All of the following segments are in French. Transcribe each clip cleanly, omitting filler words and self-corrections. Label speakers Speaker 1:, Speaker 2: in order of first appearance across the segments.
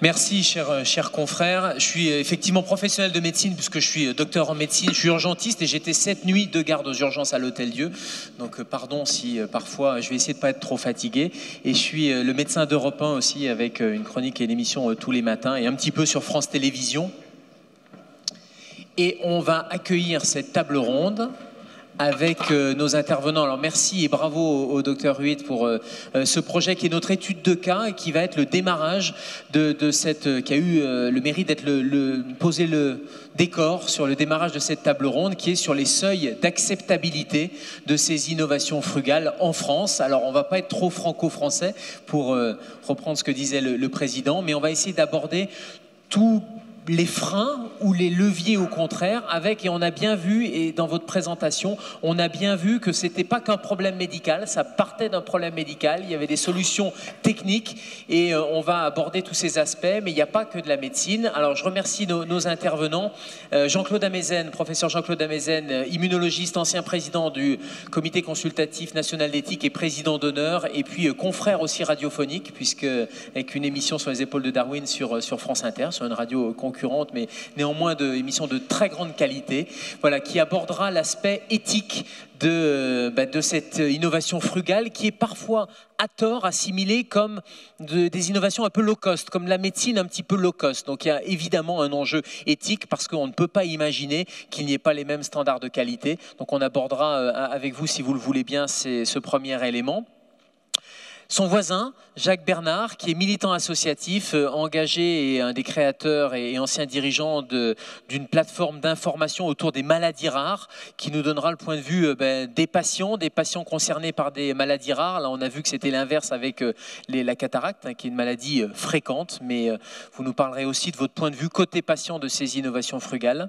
Speaker 1: Merci, cher confrère. Je suis effectivement professionnel de médecine puisque je suis docteur en médecine. Je suis urgentiste et j'étais 7 nuits de garde aux urgences à l'Hôtel-Dieu. Donc pardon si parfois je vais essayer de ne pas être trop fatigué. Et je suis le médecin d'Europe 1 aussi avec une chronique et une émission tous les matins et un petit peu sur France Télévisions. Et on va accueillir cette table ronde avec nos intervenants. Alors merci et bravo au docteur Huit pour ce projet qui est notre étude de cas et qui va être le démarrage de cette, qui a eu le mérite d'être poser le décor sur le démarrage de cette table ronde qui est sur les seuils d'acceptabilité de ces innovations frugales en France. Alors on ne va pas être trop franco-français pour reprendre ce que disait le président, mais on va essayer d'aborder tout les freins ou les leviers au contraire avec, et on a bien vu, et dans votre présentation, on a bien vu que c'était pas qu'un problème médical, ça partait d'un problème médical, il y avait des solutions techniques et on va aborder tous ces aspects, mais il n'y a pas que de la médecine. Alors je remercie nos intervenants, Jean-Claude Amezen, professeur Jean-Claude Amezen, immunologiste, ancien président du comité consultatif national d'éthique et président d'honneur, et puis confrère aussi radiophonique, puisque avec une émission sur les épaules de Darwin sur France Inter, sur une radio concurrente, mais néanmoins de émission de très grande qualité, voilà, qui abordera l'aspect éthique de cette innovation frugale qui est parfois à tort assimilée comme des innovations un peu low cost, comme la médecine un petit peu low cost. Donc il y a évidemment un enjeu éthique parce qu'on ne peut pas imaginer qu'il n'y ait pas les mêmes standards de qualité. Donc on abordera avec vous, si vous le voulez bien, ce premier élément. Son voisin, Jacques Bernard, qui est militant associatif, engagé et un des créateurs et ancien dirigeant d'une plateforme d'information autour des maladies rares, qui nous donnera le point de vue des patients concernés par des maladies rares. Là, on a vu que c'était l'inverse avec la cataracte, qui est une maladie fréquente, mais vous nous parlerez aussi de votre point de vue côté patient de ces innovations frugales.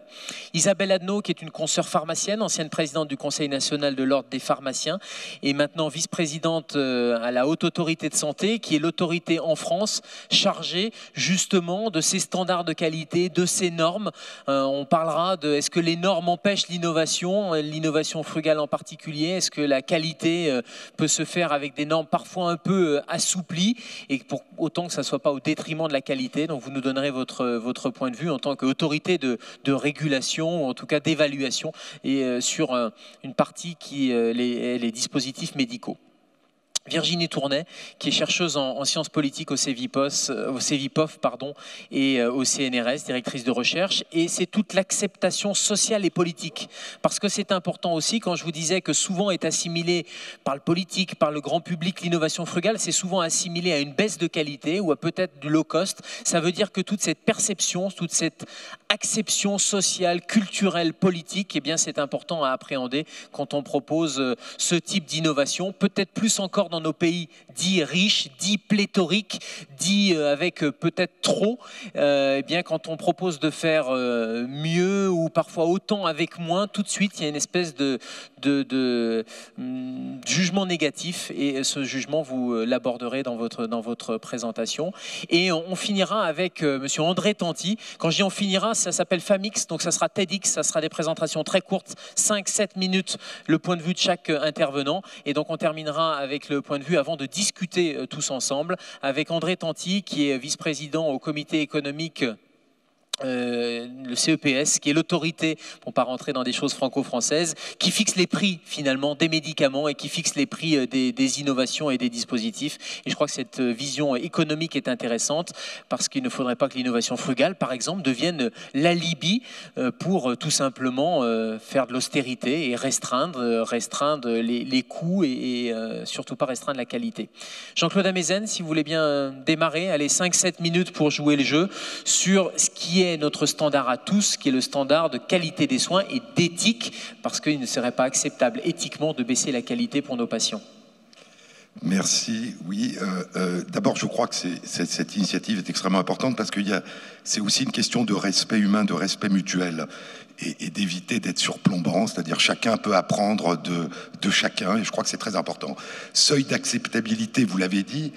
Speaker 1: Isabelle Adnaud, qui est une consoeur pharmacienne, ancienne présidente du Conseil national de l'Ordre des pharmaciens, et maintenant vice-présidente à la Haute Autorité de santé, qui est l'autorité en France chargée justement de ces standards de qualité, de ces normes. On parlera de est-ce que les normes empêchent l'innovation frugale en particulier, est-ce que la qualité peut se faire avec des normes parfois un peu assouplies, et pour autant que ça ne soit pas au détriment de la qualité. Donc vous nous donnerez votre point de vue en tant qu'autorité de régulation, ou en tout cas d'évaluation, et sur une partie qui est les dispositifs médicaux. Virginie Tournet, qui est chercheuse en sciences politiques au CEVIPOF et au CNRS, directrice de recherche. Et c'est toute l'acceptation sociale et politique. Parce que c'est important aussi, quand je vous disais que souvent est assimilé par le politique, par le grand public, l'innovation frugale, c'est souvent assimilé à une baisse de qualité ou à peut-être du low cost. Ça veut dire que toute cette perception, toute cette acception sociale, culturelle, politique, eh bien c'est important à appréhender quand on propose ce type d'innovation, peut-être plus encore dans nos pays dits riches, dits pléthoriques, dits avec peut-être trop, eh bien quand on propose de faire mieux ou parfois autant avec moins, tout de suite il y a une espèce de jugement négatif, et ce jugement vous l'aborderez dans votre présentation. Et on finira avec monsieur André Tanti. Quand je dis on finira, ça s'appelle Famix, donc ça sera TEDx, ça sera des présentations très courtes, 5-7 minutes, le point de vue de chaque intervenant, et donc on terminera avec le point de vue avant de discuter tous ensemble avec André Tanti, qui est vice-président au comité économique le CEPS, qui est l'autorité, pour ne pas rentrer dans des choses franco-françaises, qui fixe les prix finalement des médicaments et qui fixe les prix des innovations et des dispositifs. Et je crois que cette vision économique est intéressante parce qu'il ne faudrait pas que l'innovation frugale, par exemple, devienne l'alibi pour tout simplement faire de l'austérité et restreindre les coûts et surtout pas restreindre la qualité. Jean-Claude Amezen, si vous voulez bien démarrer, allez, 5-7 minutes pour jouer le jeu sur ce qui est notre standard à tous, qui est le standard de qualité des soins et d'éthique, parce qu'il ne serait pas acceptable éthiquement de baisser la qualité pour nos patients.
Speaker 2: Merci. Oui, d'abord, je crois que cette initiative est extrêmement importante parce que c'est aussi une question de respect humain, de respect mutuel et d'éviter d'être surplombant, c'est-à-dire chacun peut apprendre de chacun, et je crois que c'est très important. Seuil d'acceptabilité, vous l'avez dit,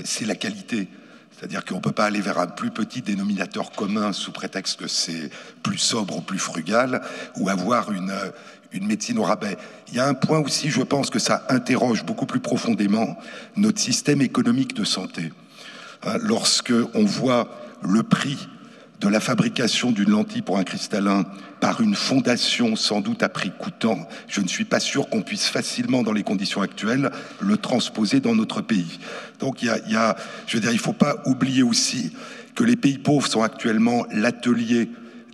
Speaker 2: c'est la qualité. C'est-à-dire qu'on ne peut pas aller vers un plus petit dénominateur commun sous prétexte que c'est plus sobre ou plus frugal, ou avoir une médecine au rabais. Il y a un point aussi, je pense que ça interroge beaucoup plus profondément notre système économique de santé. Lorsque on voit le prix de la fabrication d'une lentille pour un cristallin par une fondation sans doute à prix coûtant, je ne suis pas sûr qu'on puisse facilement, dans les conditions actuelles, le transposer dans notre pays. Donc je veux dire, il ne faut pas oublier aussi que les pays pauvres sont actuellement l'atelier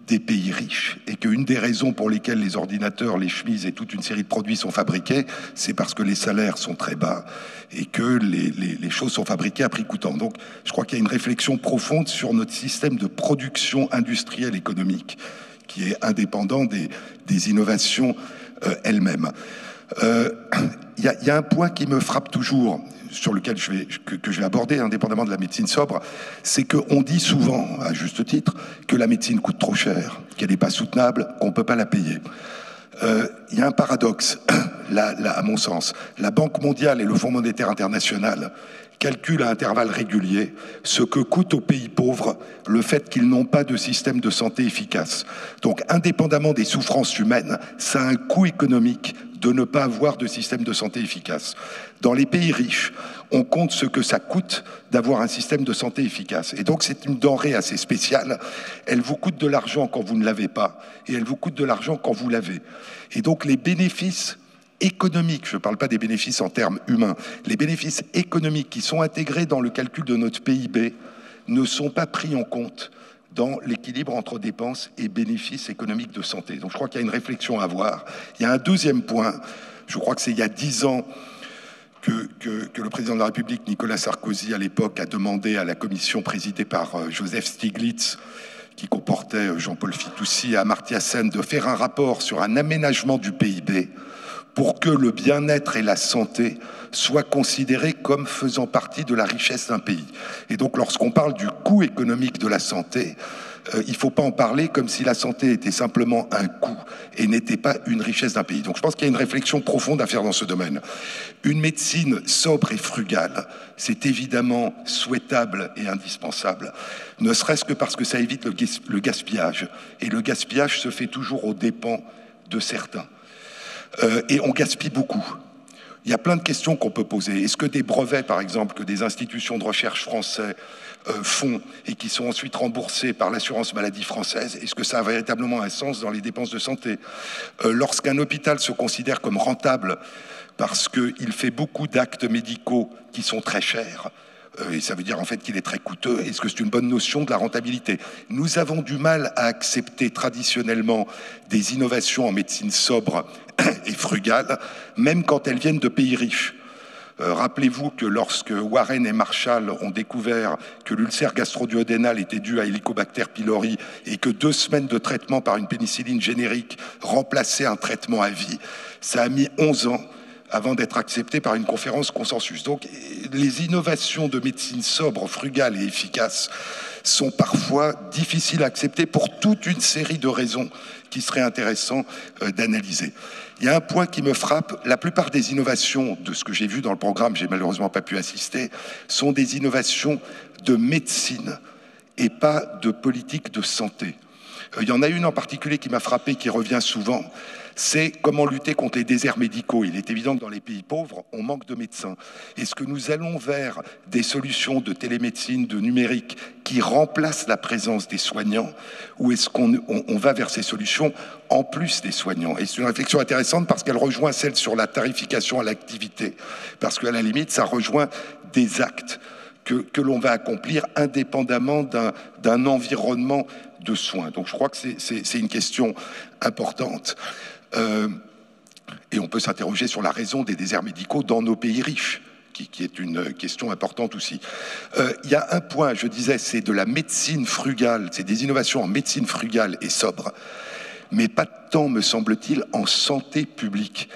Speaker 2: des pays riches et qu'une des raisons pour lesquelles les ordinateurs, les chemises et toute une série de produits sont fabriqués, c'est parce que les salaires sont très bas et que les choses sont fabriquées à prix coûtant. Donc je crois qu'il y a une réflexion profonde sur notre système de production industrielle économique qui est indépendant des innovations elles-mêmes. Il y a un point qui me frappe toujours, sur lequel que je vais aborder, indépendamment de la médecine sobre, c'est qu'on dit souvent, à juste titre, que la médecine coûte trop cher, qu'elle n'est pas soutenable, qu'on ne peut pas la payer. Il y a un paradoxe, à mon sens. La Banque mondiale et le Fonds monétaire international calculent à intervalles réguliers ce que coûte aux pays pauvres le fait qu'ils n'ont pas de système de santé efficace. Donc, indépendamment des souffrances humaines, ça a un coût économique de ne pas avoir de système de santé efficace. Dans les pays riches, on compte ce que ça coûte d'avoir un système de santé efficace. Et donc, c'est une denrée assez spéciale. Elle vous coûte de l'argent quand vous ne l'avez pas, et elle vous coûte de l'argent quand vous l'avez. Et donc, les bénéfices économiques, je ne parle pas des bénéfices en termes humains, les bénéfices économiques qui sont intégrés dans le calcul de notre PIB ne sont pas pris en compte dans l'équilibre entre dépenses et bénéfices économiques de santé. Donc je crois qu'il y a une réflexion à avoir. Il y a un deuxième point, je crois que c'est il y a 10 ans que le président de la République, Nicolas Sarkozy, à l'époque, a demandé à la commission présidée par Joseph Stiglitz, qui comportait Jean-Paul Fitoussi et Amartya Sen, de faire un rapport sur un aménagement du PIB pour que le bien-être et la santé soient considérés comme faisant partie de la richesse d'un pays. Et donc, lorsqu'on parle du coût économique de la santé, il ne faut pas en parler comme si la santé était simplement un coût et n'était pas une richesse d'un pays. Donc, je pense qu'il y a une réflexion profonde à faire dans ce domaine. Une médecine sobre et frugale, c'est évidemment souhaitable et indispensable, ne serait-ce que parce que ça évite le gaspillage. Et le gaspillage se fait toujours aux dépens de certains. Et on gaspille beaucoup. Il y a plein de questions qu'on peut poser. Est-ce que des brevets, par exemple, que des institutions de recherche français font et qui sont ensuite remboursés par l'assurance maladie française, est-ce que ça a véritablement un sens dans les dépenses de santé? Lorsqu'un hôpital se considère comme rentable parce qu'il fait beaucoup d'actes médicaux qui sont très chers, et ça veut dire en fait qu'il est très coûteux, est-ce que c'est une bonne notion de la rentabilité? Nous avons du mal à accepter traditionnellement des innovations en médecine sobre et frugale, même quand elles viennent de pays riches. Rappelez-vous que lorsque Warren et Marshall ont découvert que l'ulcère gastro-duodénal était dû à Helicobacter pylori et que 2 semaines de traitement par une pénicilline générique remplaçaient un traitement à vie, ça a mis 11 ans avant d'être accepté par une conférence consensus. Donc, les innovations de médecine sobre, frugale et efficace sont parfois difficiles à accepter pour toute une série de raisons qui seraient intéressantes d'analyser. Il y a un point qui me frappe, la plupart des innovations de ce que j'ai vu dans le programme, j'ai malheureusement pas pu assister, sont des innovations de médecine et pas de politique de santé. Il y en a une en particulier qui m'a frappé, qui revient souvent, c'est comment lutter contre les déserts médicaux. Il est évident que dans les pays pauvres, on manque de médecins. Est-ce que nous allons vers des solutions de télémédecine, de numérique, qui remplacent la présence des soignants, ou est-ce qu'on va vers ces solutions en plus des soignants? Et c'est une réflexion intéressante parce qu'elle rejoint celle sur la tarification à l'activité, parce qu'à la limite, ça rejoint des actes que l'on va accomplir indépendamment d'un environnement de soins. Donc je crois que c'est une question importante. Et on peut s'interroger sur la raison des déserts médicaux dans nos pays riches, qui est une question importante aussi. Il y a un point, je disais, c'est de la médecine frugale, c'est des innovations en médecine frugale et sobre, mais pas tant, me semble-t-il, en santé publique.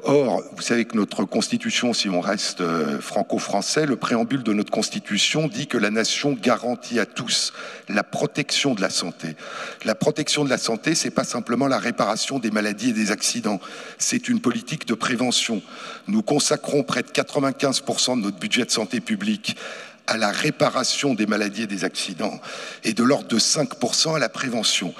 Speaker 2: Or, vous savez que notre Constitution, si on reste franco-français, le préambule de notre Constitution dit que la nation garantit à tous la protection de la santé. La protection de la santé, c'est pas simplement la réparation des maladies et des accidents, c'est une politique de prévention. Nous consacrons près de 95% de notre budget de santé publique à la réparation des maladies et des accidents, et de l'ordre de 5% à la prévention.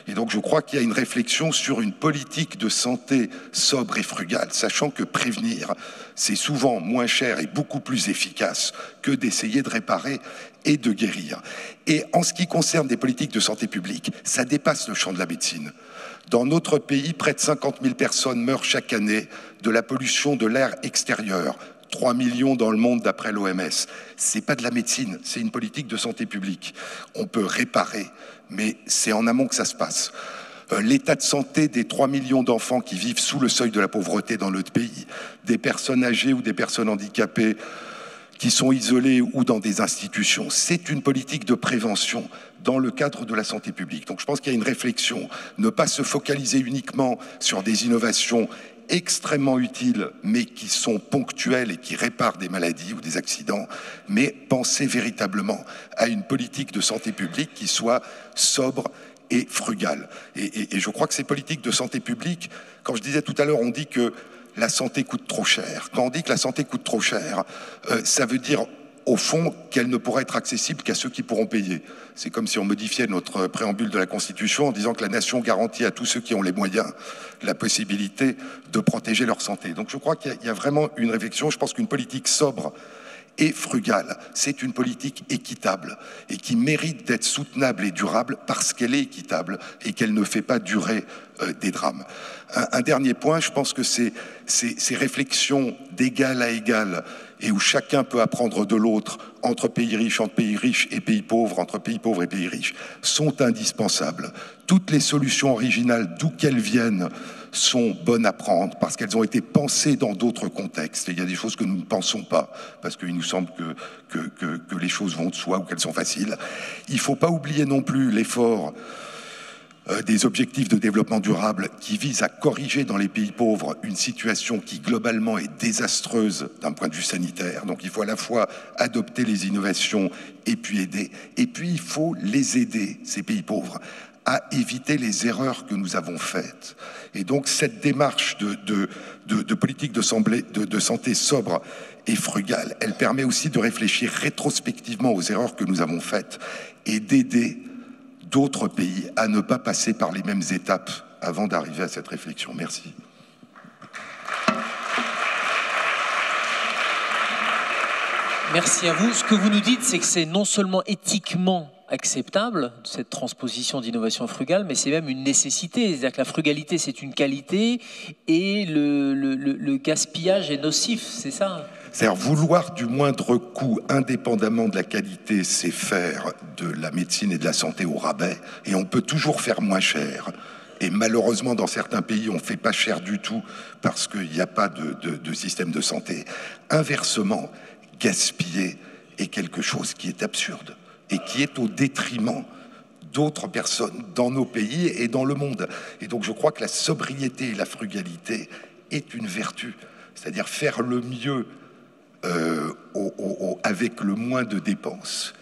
Speaker 2: Et donc je crois qu'il y a une réflexion sur une politique de santé sobre et frugale, sachant que prévenir, c'est souvent moins cher et beaucoup plus efficace que d'essayer de réparer et de guérir. Et en ce qui concerne des politiques de santé publique, ça dépasse le champ de la médecine. Dans notre pays, près de 50 000 personnes meurent chaque année de la pollution de l'air extérieur. 3 millions dans le monde d'après l'OMS. C'est pas de la médecine, c'est une politique de santé publique. On peut réparer, mais c'est en amont que ça se passe. L'état de santé des 3 millions d'enfants qui vivent sous le seuil de la pauvreté dans notre pays, des personnes âgées ou des personnes handicapées qui sont isolées ou dans des institutions, c'est une politique de prévention dans le cadre de la santé publique. Donc je pense qu'il y a une réflexion, ne pas se focaliser uniquement sur des innovations extrêmement utiles, mais qui sont ponctuelles et qui réparent des maladies ou des accidents, mais penser véritablement à une politique de santé publique qui soit sobre et frugale. Et je crois que ces politiques de santé publique, quand je disais tout à l'heure, on dit que la santé coûte trop cher. Quand on dit que la santé coûte trop cher, ça veut dire au fond qu'elle ne pourra être accessible qu'à ceux qui pourront payer. C'est comme si on modifiait notre préambule de la Constitution en disant que la nation garantit à tous ceux qui ont les moyens la possibilité de protéger leur santé. Donc je crois qu'il y a vraiment une réflexion. Je pense qu'une politique sobre et frugale, c'est une politique équitable et qui mérite d'être soutenable et durable parce qu'elle est équitable et qu'elle ne fait pas durer des drames. Un dernier point, je pense que ces réflexions d'égal à égal et où chacun peut apprendre de l'autre entre pays riches et pays pauvres, entre pays pauvres et pays riches, sont indispensables. Toutes les solutions originales, d'où qu'elles viennent, sont bonnes à prendre parce qu'elles ont été pensées dans d'autres contextes. Et il y a des choses que nous ne pensons pas parce qu'il nous semble que les choses vont de soi ou qu'elles sont faciles. Il ne faut pas oublier non plus l'effort des objectifs de développement durable qui visent à corriger dans les pays pauvres une situation qui globalement est désastreuse d'un point de vue sanitaire. Donc il faut à la fois adopter les innovations et puis aider. Et puis il faut les aider, ces pays pauvres, à éviter les erreurs que nous avons faites. Et donc cette démarche de politique de santé sobre et frugale, elle permet aussi de réfléchir rétrospectivement aux erreurs que nous avons faites et d'aider d'autres pays à ne pas passer par les mêmes étapes avant d'arriver à cette réflexion. Merci.
Speaker 1: Merci à vous. Ce que vous nous dites, c'est que c'est non seulement éthiquement acceptable, cette transposition d'innovation frugale, mais c'est même une nécessité. C'est-à-dire que la frugalité, c'est une qualité et le gaspillage est nocif, c'est ça ?
Speaker 2: C'est-à-dire vouloir du moindre coût, indépendamment de la qualité, c'est faire de la médecine et de la santé au rabais. Et on peut toujours faire moins cher. Et malheureusement, dans certains pays, on ne fait pas cher du tout parce qu'il n'y a pas de système de santé. Inversement, gaspiller est quelque chose qui est absurde et qui est au détriment d'autres personnes dans nos pays et dans le monde. Et donc je crois que la sobriété et la frugalité est une vertu. C'est-à-dire faire le mieux avec le moins de dépenses,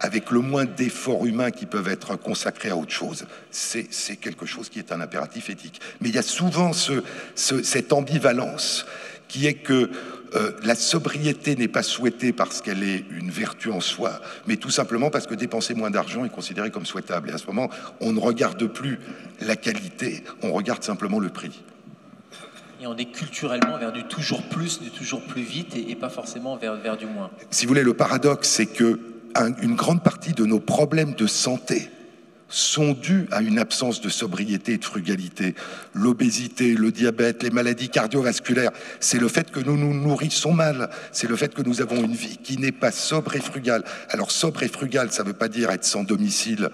Speaker 2: avec le moins d'efforts humains qui peuvent être consacrés à autre chose. C'est quelque chose qui est un impératif éthique. Mais il y a souvent cette ambivalence qui est que la sobriété n'est pas souhaitée parce qu'elle est une vertu en soi, mais tout simplement parce que dépenser moins d'argent est considéré comme souhaitable. Et à ce moment, on ne regarde plus la qualité, on regarde simplement le prix.
Speaker 1: Et on est culturellement vers du toujours plus vite et pas forcément vers du moins.
Speaker 2: Si vous voulez, le paradoxe, c'est que une grande partie de nos problèmes de santé sont dus à une absence de sobriété et de frugalité. L'obésité, le diabète, les maladies cardiovasculaires, c'est le fait que nous nous nourrissons mal, c'est le fait que nous avons une vie qui n'est pas sobre et frugale. Alors sobre et frugale, ça ne veut pas dire être sans domicile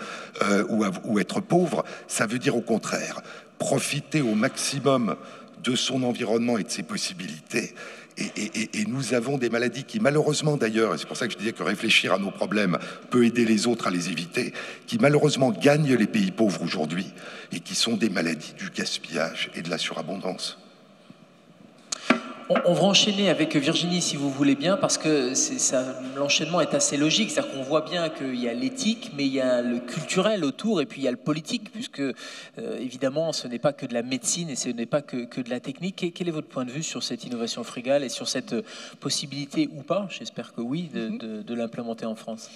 Speaker 2: ou être pauvre, ça veut dire au contraire profiter au maximum de son environnement et de ses possibilités. Et nous avons des maladies qui, malheureusement d'ailleurs, et c'est pour ça que je disais que réfléchir à nos problèmes peut aider les autres à les éviter, qui malheureusement gagnent les pays pauvres aujourd'hui et qui sont des maladies du gaspillage et de la surabondance.
Speaker 1: On va enchaîner avec Virginie, si vous voulez bien, parce que l'enchaînement est assez logique. C'est-à-dire qu'on voit bien qu'il y a l'éthique, mais il y a le culturel autour, et puis il y a le politique, puisque évidemment, ce n'est pas que de la médecine et ce n'est pas que de la technique. Quel est votre point de vue sur cette innovation frugale et sur cette possibilité ou pas, j'espère que oui, de l'implémenter en France ?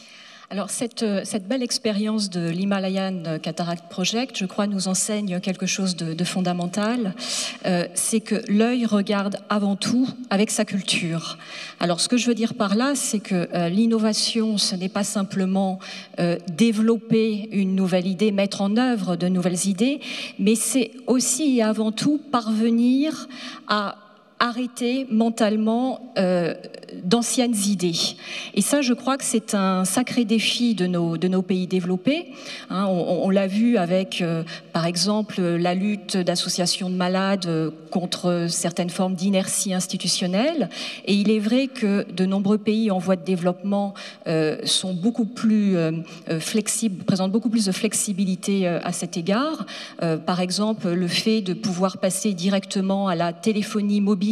Speaker 3: Alors cette belle expérience de l'Himalayan Cataract Project, je crois, nous enseigne quelque chose de fondamental. C'est que l'œil regarde avant tout avec sa culture. Alors ce que je veux dire par là, c'est que l'innovation, ce n'est pas simplement développer une nouvelle idée, mettre en œuvre de nouvelles idées, mais c'est aussi et avant tout parvenir à arrêter mentalement d'anciennes idées. Et ça, je crois que c'est un sacré défi de nos pays développés. Hein, on l'a vu avec, par exemple, la lutte d'associations de malades contre certaines formes d'inertie institutionnelle. Et il est vrai que de nombreux pays en voie de développement sont beaucoup plus flexibles, présentent beaucoup plus de flexibilité à cet égard. Par exemple, le fait de pouvoir passer directement à la téléphonie mobile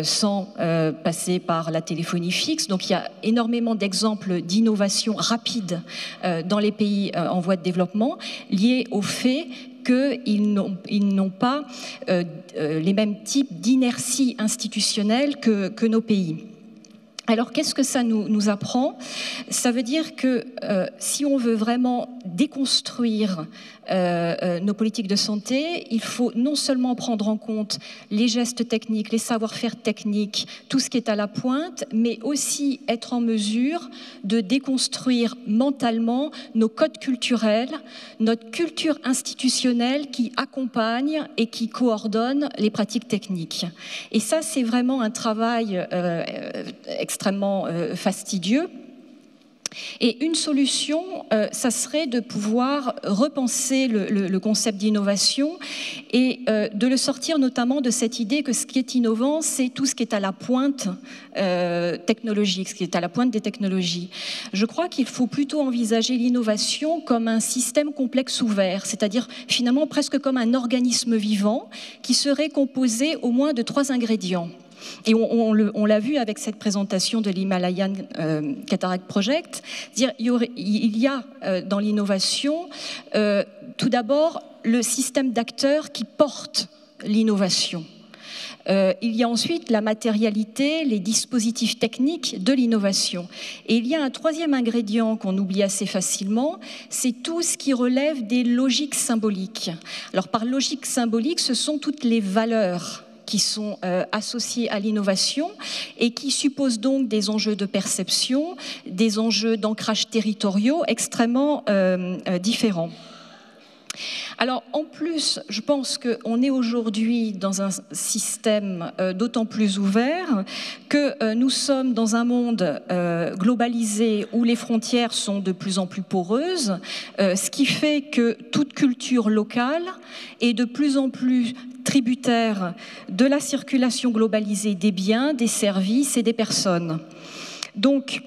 Speaker 3: sans passer par la téléphonie fixe. Donc il y a énormément d'exemples d'innovation rapide dans les pays en voie de développement liés au fait qu'ils n'ont pas les mêmes types d'inertie institutionnelle que nos pays. Alors, qu'est-ce que ça nous apprend? Ça veut dire que si on veut vraiment déconstruire nos politiques de santé, il faut non seulement prendre en compte les gestes techniques, les savoir-faire techniques, tout ce qui est à la pointe, mais aussi être en mesure de déconstruire mentalement nos codes culturels, notre culture institutionnelle qui accompagne et qui coordonne les pratiques techniques. Et ça, c'est vraiment un travail extrêmement fastidieux. Et une solution, ça serait de pouvoir repenser le concept d'innovation et de le sortir notamment de cette idée que ce qui est innovant, c'est tout ce qui est à la pointe technologique, ce qui est à la pointe des technologies. Je crois qu'il faut plutôt envisager l'innovation comme un système complexe ouvert, c'est-à-dire finalement presque comme un organisme vivant qui serait composé au moins de 3 ingrédients. Et on l'a vu avec cette présentation de l'Himalayan Cataract Project, il y a dans l'innovation tout d'abord le système d'acteurs qui portent l'innovation. Il y a ensuite la matérialité, les dispositifs techniques de l'innovation. Et il y a un 3e ingrédient qu'on oublie assez facilement, c'est tout ce qui relève des logiques symboliques. Alors par logique symbolique, ce sont toutes les valeurs qui sont associés à l'innovation et qui supposent donc des enjeux de perception, des enjeux d'ancrage territoriaux extrêmement différents. Alors, en plus, je pense qu'on est aujourd'hui dans un système d'autant plus ouvert que nous sommes dans un monde globalisé où les frontières sont de plus en plus poreuses, ce qui fait que toute culture locale est de plus en plus tributaire de la circulation globalisée des biens, des services et des personnes. Donc,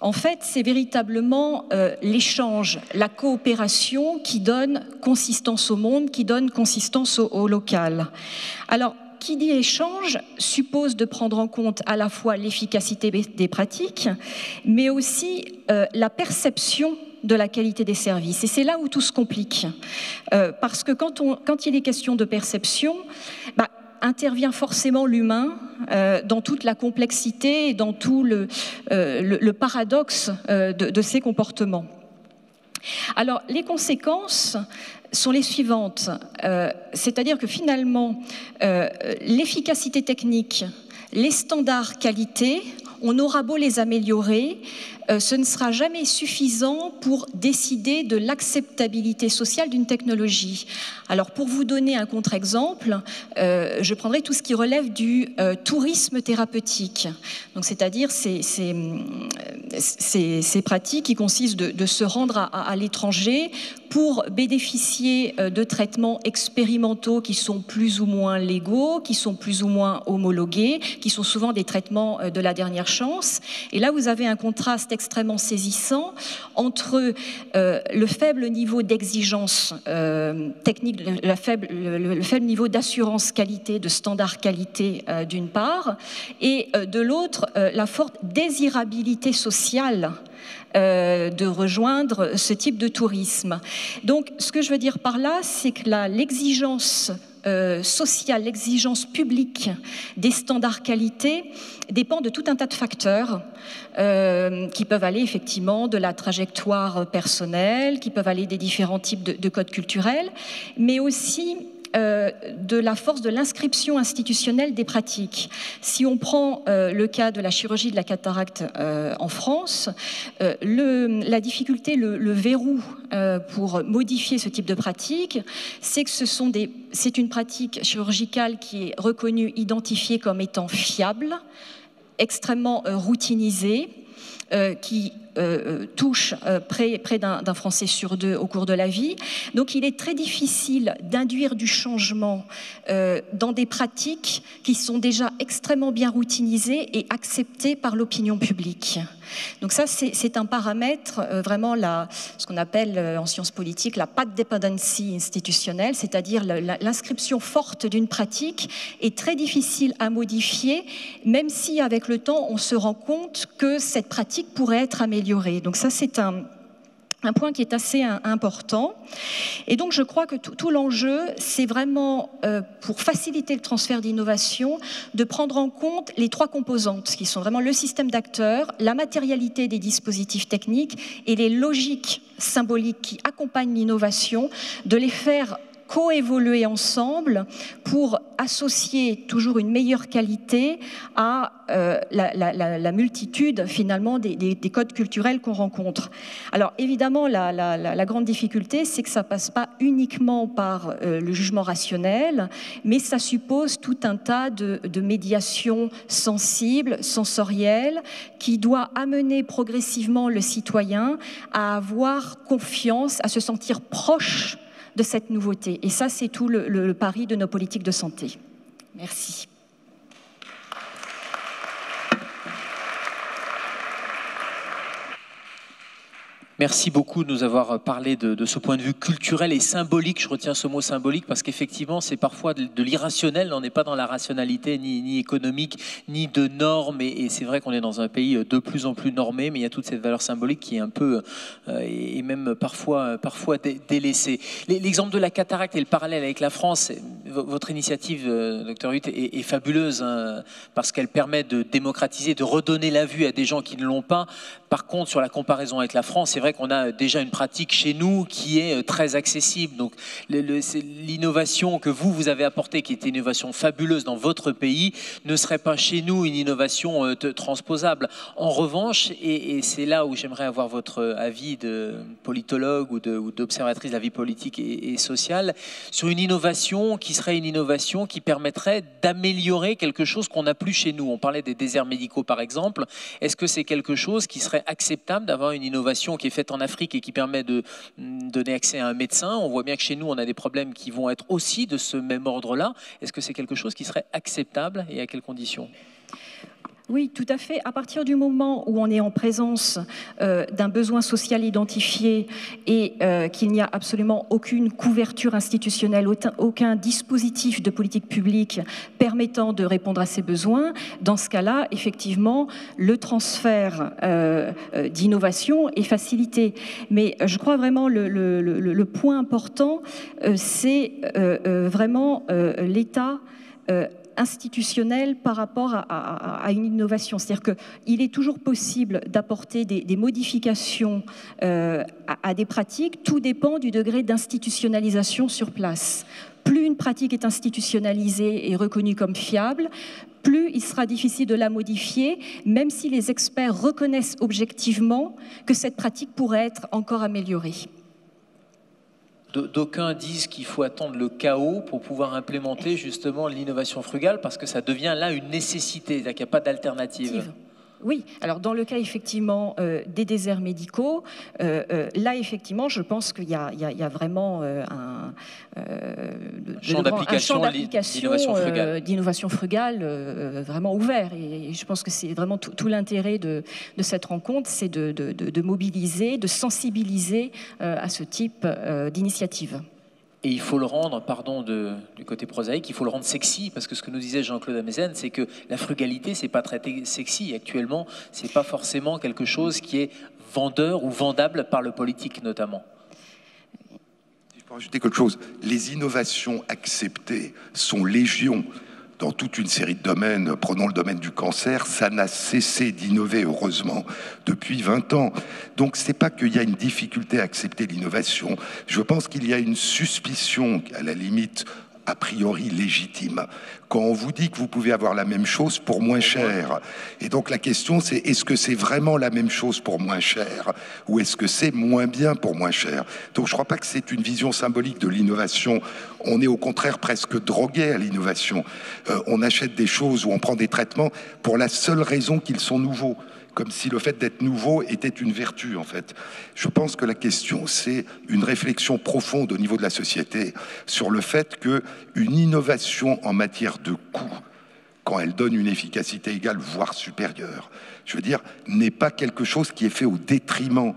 Speaker 3: en fait, c'est véritablement l'échange, la coopération qui donne consistance au monde, qui donne consistance au local. Alors, qui dit échange suppose de prendre en compte à la fois l'efficacité des pratiques, mais aussi la perception de la qualité des services. Et c'est là où tout se complique. Parce que quand il est question de perception, intervient forcément l'humain dans toute la complexité et dans tout le paradoxe de ces comportements. Alors, les conséquences sont les suivantes. C'est-à-dire que finalement, l'efficacité technique, les standards qualité, on aura beau les améliorer, ce ne sera jamais suffisant pour décider de l'acceptabilité sociale d'une technologie. Alors, pour vous donner un contre-exemple, je prendrai tout ce qui relève du tourisme thérapeutique. Donc, c'est-à-dire ces pratiques qui consistent de se rendre à l'étranger pour bénéficier de traitements expérimentaux qui sont plus ou moins légaux, qui sont plus ou moins homologués, qui sont souvent des traitements de la dernière chance. Et là, vous avez un contraste extrêmement saisissant entre le faible niveau d'exigence technique, le faible niveau d'assurance qualité, de standard qualité d'une part, et de l'autre, la forte désirabilité sociale de rejoindre ce type de tourisme. Donc, ce que je veux dire par là, c'est que l'exigence sociale, l'exigence publique des standards qualité dépend de tout un tas de facteurs qui peuvent aller effectivement de la trajectoire personnelle, qui peuvent aller des différents types de codes culturels, mais aussi de la force de l'inscription institutionnelle des pratiques. Si on prend le cas de la chirurgie de la cataracte en France, la difficulté, le verrou pour modifier ce type de pratique, c'est que c'est une pratique chirurgicale qui est reconnue, identifiée comme étant fiable, extrêmement routinisée, qui touche près d'un Français sur 2 au cours de la vie. Donc il est très difficile d'induire du changement dans des pratiques qui sont déjà extrêmement bien routinisées et acceptées par l'opinion publique. Donc ça, c'est un paramètre, vraiment ce qu'on appelle en sciences politiques la path dependency institutionnelle, c'est-à-dire l'inscription forte d'une pratique est très difficile à modifier, même si avec le temps, on se rend compte que cette pratique pourrait être améliorée. Donc ça, c'est un point qui est assez important. Et donc, je crois que tout l'enjeu, c'est vraiment, pour faciliter le transfert d'innovation, de prendre en compte les 3 composantes, qui sont vraiment le système d'acteurs, la matérialité des dispositifs techniques et les logiques symboliques qui accompagnent l'innovation, de les faire coévoluer ensemble pour associer toujours une meilleure qualité à la multitude finalement des codes culturels qu'on rencontre. Alors évidemment, la grande difficulté, c'est que ça passe pas uniquement par le jugement rationnel, mais ça suppose tout un tas de médiation sensible, sensorielle, qui doit amener progressivement le citoyen à avoir confiance, à se sentir proche de cette nouveauté. Et ça, c'est tout le pari de nos politiques de santé. Merci.
Speaker 1: Merci beaucoup de nous avoir parlé de ce point de vue culturel et symbolique. Je retiens ce mot symbolique parce qu'effectivement, c'est parfois de l'irrationnel. On n'est pas dans la rationalité ni économique, ni de normes. Et c'est vrai qu'on est dans un pays de plus en plus normé, mais il y a toute cette valeur symbolique qui est un peu, et même parfois délaissée. L'exemple de la cataracte et le parallèle avec la France, votre initiative, Dr Huth, est fabuleuse hein, parce qu'elle permet de démocratiser, de redonner la vue à des gens qui ne l'ont pas. Par contre, sur la comparaison avec la France, c'est vrai qu'on a déjà une pratique chez nous qui est très accessible. Donc, l'innovation que vous avez apportée, qui est une innovation fabuleuse dans votre pays, ne serait pas chez nous une innovation transposable. En revanche, et c'est là où j'aimerais avoir votre avis de politologue ou d'observatrice de la vie politique et sociale, sur une innovation qui serait une innovation qui permettrait d'améliorer quelque chose qu'on n'a plus chez nous. On parlait des déserts médicaux, par exemple. Est-ce que c'est quelque chose qui serait acceptable d'avoir une innovation qui est faite en Afrique et qui permet de donner accès à un médecin? On voit bien que chez nous, on a des problèmes qui vont être aussi de ce même ordre-là. Est-ce que c'est quelque chose qui serait acceptable et à quelles conditions?
Speaker 3: Oui, tout à fait. À partir du moment où on est en présence d'un besoin social identifié et qu'il n'y a absolument aucune couverture institutionnelle, aucun dispositif de politique publique permettant de répondre à ces besoins, dans ce cas-là, effectivement, le transfert d'innovation est facilité. Mais je crois vraiment le point important, c'est vraiment l'état institutionnel par rapport à une innovation. C'est-à-dire qu'il est toujours possible d'apporter des modifications à des pratiques. Tout dépend du degré d'institutionnalisation sur place. Plus une pratique est institutionnalisée et reconnue comme fiable, plus il sera difficile de la modifier, même si les experts reconnaissent objectivement que cette pratique pourrait être encore améliorée.
Speaker 1: D'aucuns disent qu'il faut attendre le chaos pour pouvoir implémenter justement l'innovation frugale parce que ça devient là une nécessité, c'est-à-dire qu'il n'y a pas d'alternative.
Speaker 3: Oui, alors dans le cas effectivement des déserts médicaux, là effectivement je pense qu'il y a vraiment un champ d'application d'innovation frugale d'innovation ouvert et je pense que c'est vraiment tout l'intérêt de cette rencontre, c'est de mobiliser, de sensibiliser à ce type d'initiative.
Speaker 1: Et il faut le rendre, pardon du côté prosaïque, il faut le rendre sexy, parce que ce que nous disait Jean-Claude Amezen, c'est que la frugalité, c'est pas très sexy. Actuellement, c'est pas forcément quelque chose qui est vendeur ou vendable par le politique, notamment.
Speaker 2: Pour ajouter quelque chose, les innovations acceptées sont légion dans toute une série de domaines. Prenons le domaine du cancer, ça n'a cessé d'innover, heureusement, depuis 20 ans. Donc, c'est pas qu'il y a une difficulté à accepter l'innovation. Je pense qu'il y a une suspicion, à la limite, a priori légitime, quand on vous dit que vous pouvez avoir la même chose pour moins cher. Et donc la question c'est, est-ce que c'est vraiment la même chose pour moins cher ou est-ce que c'est moins bien pour moins cher? Donc je ne crois pas que c'est une vision symbolique de l'innovation. On est au contraire presque drogué à l'innovation. On achète des choses ou on prend des traitements pour la seule raison qu'ils sont nouveaux, comme si le fait d'être nouveau était une vertu, en fait. Je pense que la question, c'est une réflexion profonde au niveau de la société sur le fait qu'une innovation en matière de coût, quand elle donne une efficacité égale, voire supérieure, je veux dire, n'est pas quelque chose qui est fait au détriment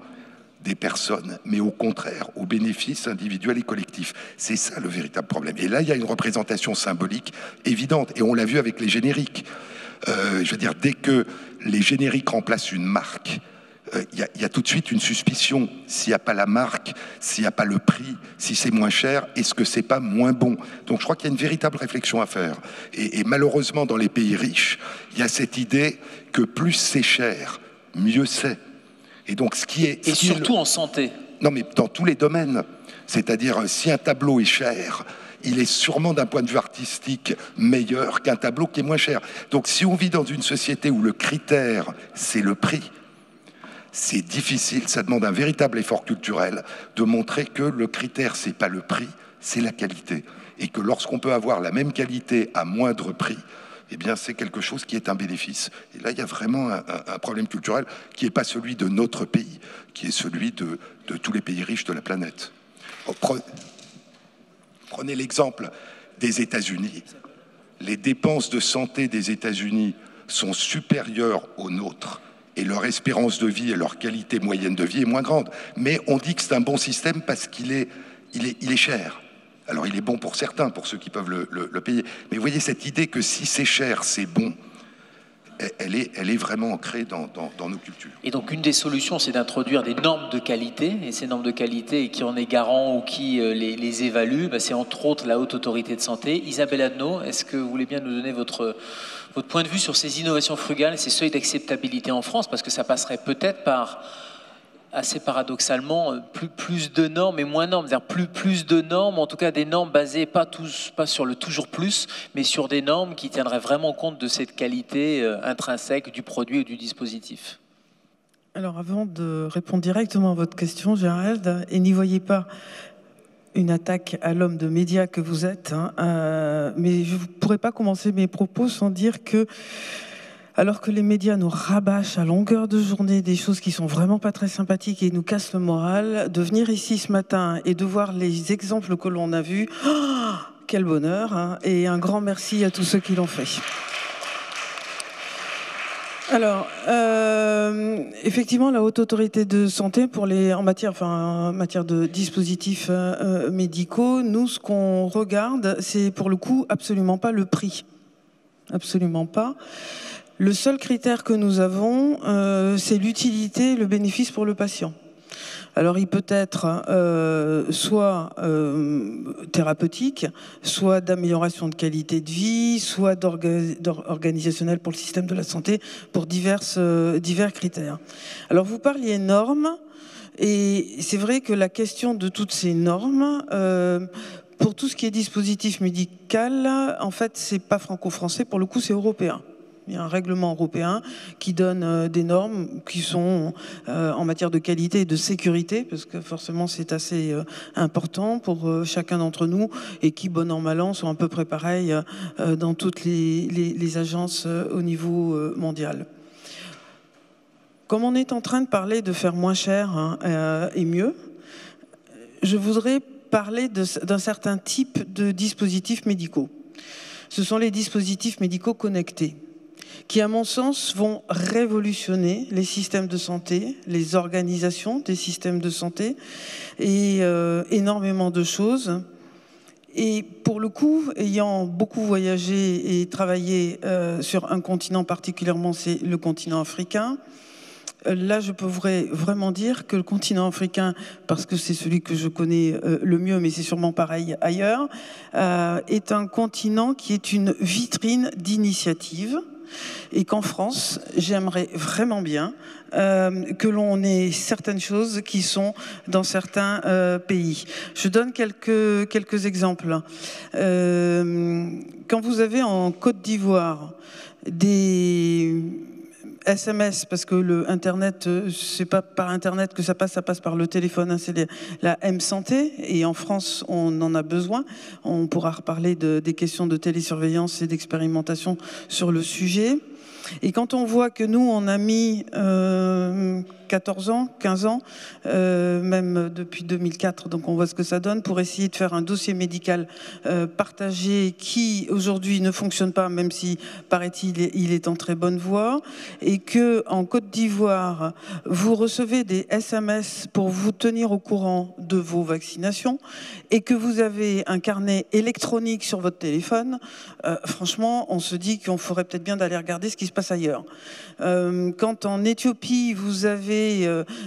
Speaker 2: des personnes, mais au contraire, au bénéfice individuel et collectif. C'est ça le véritable problème. Et là, il y a une représentation symbolique évidente, et on l'a vu avec les génériques. Je veux dire, dès que les génériques remplacent une marque, il y a tout de suite une suspicion. S'il n'y a pas la marque, s'il n'y a pas le prix, si c'est moins cher, est-ce que c'est pas moins bon? Donc je crois qu'il y a une véritable réflexion à faire. Et malheureusement, dans les pays riches, il y a cette idée que plus c'est cher, mieux c'est. Et donc ce qui est...
Speaker 1: Et surtout en santé.
Speaker 2: Non, mais dans tous les domaines. C'est-à-dire, si un tableau est cher, il est sûrement d'un point de vue artistique meilleur qu'un tableau qui est moins cher. Donc si on vit dans une société où le critère, c'est le prix, c'est difficile, ça demande un véritable effort culturel de montrer que le critère, c'est pas le prix, c'est la qualité. Et que lorsqu'on peut avoir la même qualité à moindre prix, eh bien c'est quelque chose qui est un bénéfice. Et là, il y a vraiment un problème culturel qui n'est pas celui de notre pays, qui est celui de tous les pays riches de la planète. Prenez l'exemple des États-Unis. Les dépenses de santé des États-Unis sont supérieures aux nôtres et leur espérance de vie et leur qualité moyenne de vie est moins grande. Mais on dit que c'est un bon système parce qu'il est cher. Alors il est bon pour certains, pour ceux qui peuvent le payer. Mais vous voyez cette idée que si c'est cher, c'est bon, elle est vraiment ancrée dans nos cultures.
Speaker 1: Et donc une des solutions, c'est d'introduire des normes de qualité. Et ces normes de qualité, qui en est garant ou qui les évalue, c'est entre autres la Haute Autorité de Santé. Isabelle Adno, est-ce que vous voulez bien nous donner votre point de vue sur ces innovations frugales et ces seuils d'acceptabilité en France? Parce que ça passerait peut-être par, assez paradoxalement, plus de normes et moins normes. C'est-à-dire plus de normes, en tout cas des normes basées pas sur le toujours plus, mais sur des normes qui tiendraient vraiment compte de cette qualité intrinsèque du produit ou du dispositif.
Speaker 4: Alors avant de répondre directement à votre question, Gérald, et n'y voyez pas une attaque à l'homme de médias que vous êtes, mais je ne pourrais pas commencer mes propos sans dire que, alors que les médias nous rabâchent à longueur de journée des choses qui sont vraiment pas très sympathiques et nous cassent le moral, de venir ici ce matin et de voir les exemples que l'on a vus, quel bonheur, et un grand merci à tous ceux qui l'ont fait. Alors, effectivement, la Haute Autorité de Santé, en matière de dispositifs médicaux, nous, ce qu'on regarde, c'est pour le coup absolument pas le prix. Absolument pas. Le seul critère que nous avons, c'est l'utilité, le bénéfice pour le patient. Alors il peut être soit thérapeutique, soit d'amélioration de qualité de vie, soit organisationnel pour le système de la santé, pour divers critères. Alors vous parliez normes, et c'est vrai que la question de toutes ces normes, pour tout ce qui est dispositif médical, en fait c'est pas franco-français, pour le coup c'est européen. Il y a un règlement européen qui donne des normes qui sont en matière de qualité et de sécurité, parce que forcément c'est assez important pour chacun d'entre nous, et qui, bon an mal an, sont à peu près pareils dans toutes les agences au niveau mondial. Comme on est en train de parler de faire moins cher et mieux, je voudrais parler d'un certain type de dispositifs médicaux. Ce sont les dispositifs médicaux connectés, qui, à mon sens, vont révolutionner les systèmes de santé, les organisations des systèmes de santé, et énormément de choses. Et pour le coup, ayant beaucoup voyagé et travaillé sur un continent particulièrement, c'est le continent africain, Là, je pourrais vraiment dire que le continent africain, parce que c'est celui que je connais le mieux, mais c'est sûrement pareil ailleurs, est un continent qui est une vitrine d'initiatives. Et qu'en France, j'aimerais vraiment bien que l'on ait certaines choses qui sont dans certains pays. Je donne quelques exemples. Quand vous avez en Côte d'Ivoire des SMS, parce que le Internet, c'est pas par Internet que ça passe par le téléphone, hein, c'est la M-Santé, et en France, on en a besoin. On pourra reparler des questions de télésurveillance et d'expérimentation sur le sujet. Et quand on voit que nous, on a mis 14 ans, 15 ans, même depuis 2004, donc on voit ce que ça donne, pour essayer de faire un dossier médical partagé qui, aujourd'hui, ne fonctionne pas, même si, paraît-il, il est en très bonne voie, et que en Côte d'Ivoire, vous recevez des SMS pour vous tenir au courant de vos vaccinations, et que vous avez un carnet électronique sur votre téléphone, franchement, on se dit qu'on ferait peut-être bien d'aller regarder ce qui se passe ailleurs. Quand en Éthiopie, vous avez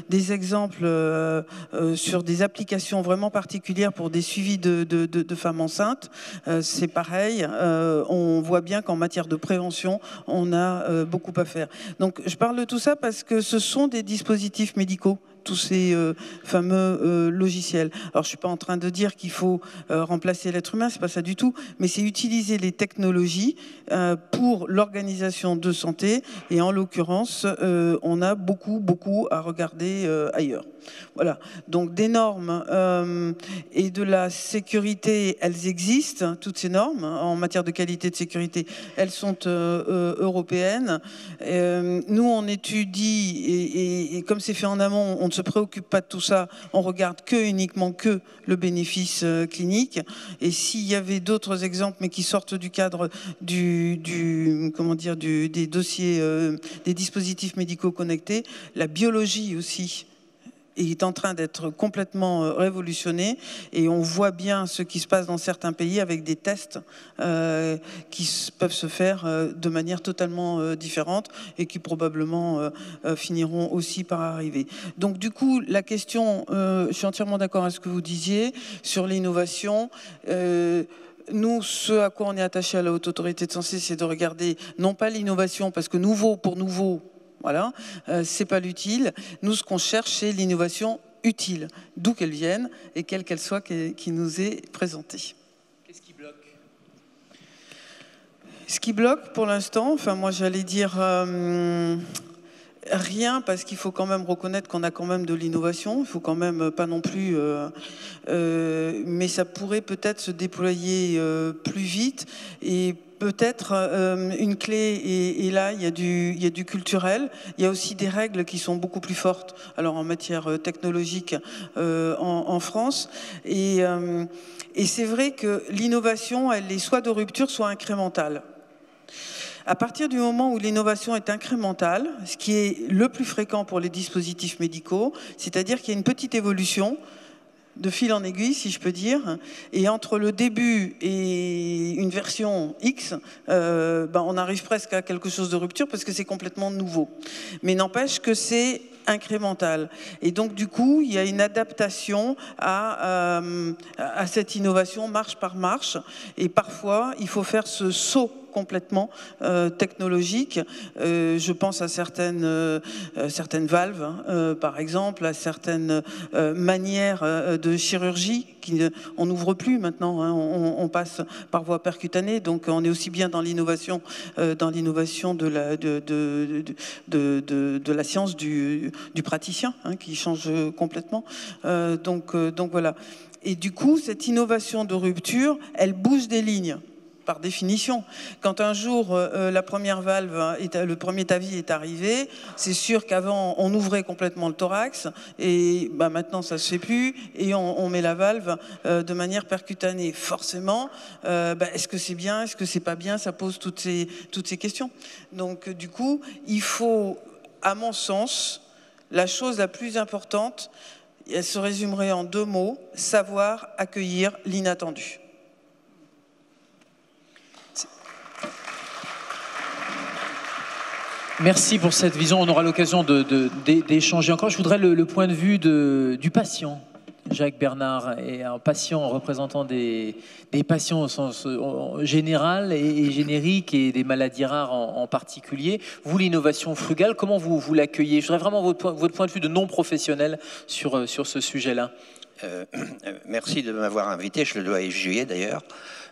Speaker 4: des exemples sur des applications vraiment particulières pour des suivis de femmes enceintes, c'est pareil. On voit bien qu'en matière de prévention, on a beaucoup à faire. Donc, je parle de tout ça parce que ce sont des dispositifs médicaux, tous ces fameux logiciels. Alors, je suis pas en train de dire qu'il faut remplacer l'être humain, c'est pas ça du tout, mais c'est utiliser les technologies pour l'organisation de santé, et en l'occurrence, on a beaucoup à regarder ailleurs. Voilà, donc des normes et de la sécurité, elles existent, toutes ces normes, en matière de qualité de sécurité, elles sont européennes. Nous, on étudie, et comme c'est fait en amont, on ne se préoccupe pas de tout ça, on regarde uniquement le bénéfice clinique. Et s'il y avait d'autres exemples, mais qui sortent du cadre des dossiers, des dispositifs médicaux connectés, la biologie aussi est en train d'être complètement révolutionné, et on voit bien ce qui se passe dans certains pays avec des tests qui peuvent se faire de manière totalement différente et qui probablement finiront aussi par arriver. Donc du coup, la question, je suis entièrement d'accord avec ce que vous disiez sur l'innovation. Nous, ce à quoi on est attaché à la Haute Autorité de Santé, c'est de regarder non pas l'innovation, parce que nouveau pour nouveau, voilà, c'est pas l'utile. Nous, ce qu'on cherche, c'est l'innovation utile, d'où qu'elle vienne et quelle qu'elle soit qui nous est présentée.
Speaker 1: Qu'est-ce qui bloque ?
Speaker 4: Ce qui bloque pour l'instant, enfin moi j'allais dire rien, parce qu'il faut quand même reconnaître qu'on a quand même de l'innovation. Il faut quand même pas non plus, mais ça pourrait peut-être se déployer plus vite. Et peut-être une clé, et là il y a du culturel, il y a aussi des règles qui sont beaucoup plus fortes, alors en matière technologique en France, et c'est vrai que l'innovation, elle est soit de rupture, soit incrémentale. À partir du moment où l'innovation est incrémentale, ce qui est le plus fréquent pour les dispositifs médicaux, c'est-à-dire qu'il y a une petite évolution, de fil en aiguille, si je peux dire, et entre le début et une version X, on arrive presque à quelque chose de rupture parce que c'est complètement nouveau. Mais n'empêche que c'est incrémental. Et donc, du coup, il y a une adaptation à cette innovation marche par marche. Et parfois, il faut faire ce saut complètement technologique. Je pense à certaines valves, hein, par exemple, à certaines manières de chirurgie. On n'ouvre plus maintenant, hein, on passe par voie percutanée, donc on est aussi bien dans l'innovation de la science du praticien, hein, qui change complètement. Donc voilà. Et du coup, cette innovation de rupture, elle bouge des lignes. Par définition, quand un jour la première valve, le premier TAVI est arrivé, c'est sûr qu'avant on ouvrait complètement le thorax, et maintenant ça se fait plus, et on met la valve de manière percutanée. Forcément, est-ce que c'est bien, est-ce que c'est pas bien, ça pose toutes ces questions. Donc du coup, il faut, à mon sens, la chose la plus importante, elle se résumerait en 2 mots: savoir accueillir l'inattendu.
Speaker 1: Merci pour cette vision. On aura l'occasion d'échanger encore. Je voudrais le point de vue du patient. Jacques Bernard est un patient représentant des patients au sens général et générique et des maladies rares en particulier. Vous, l'innovation frugale, comment vous l'accueillez? Je voudrais vraiment votre point de vue de non-professionnel sur ce sujet-là.
Speaker 5: Merci de m'avoir invité, je le dois à Yves Juillet d'ailleurs.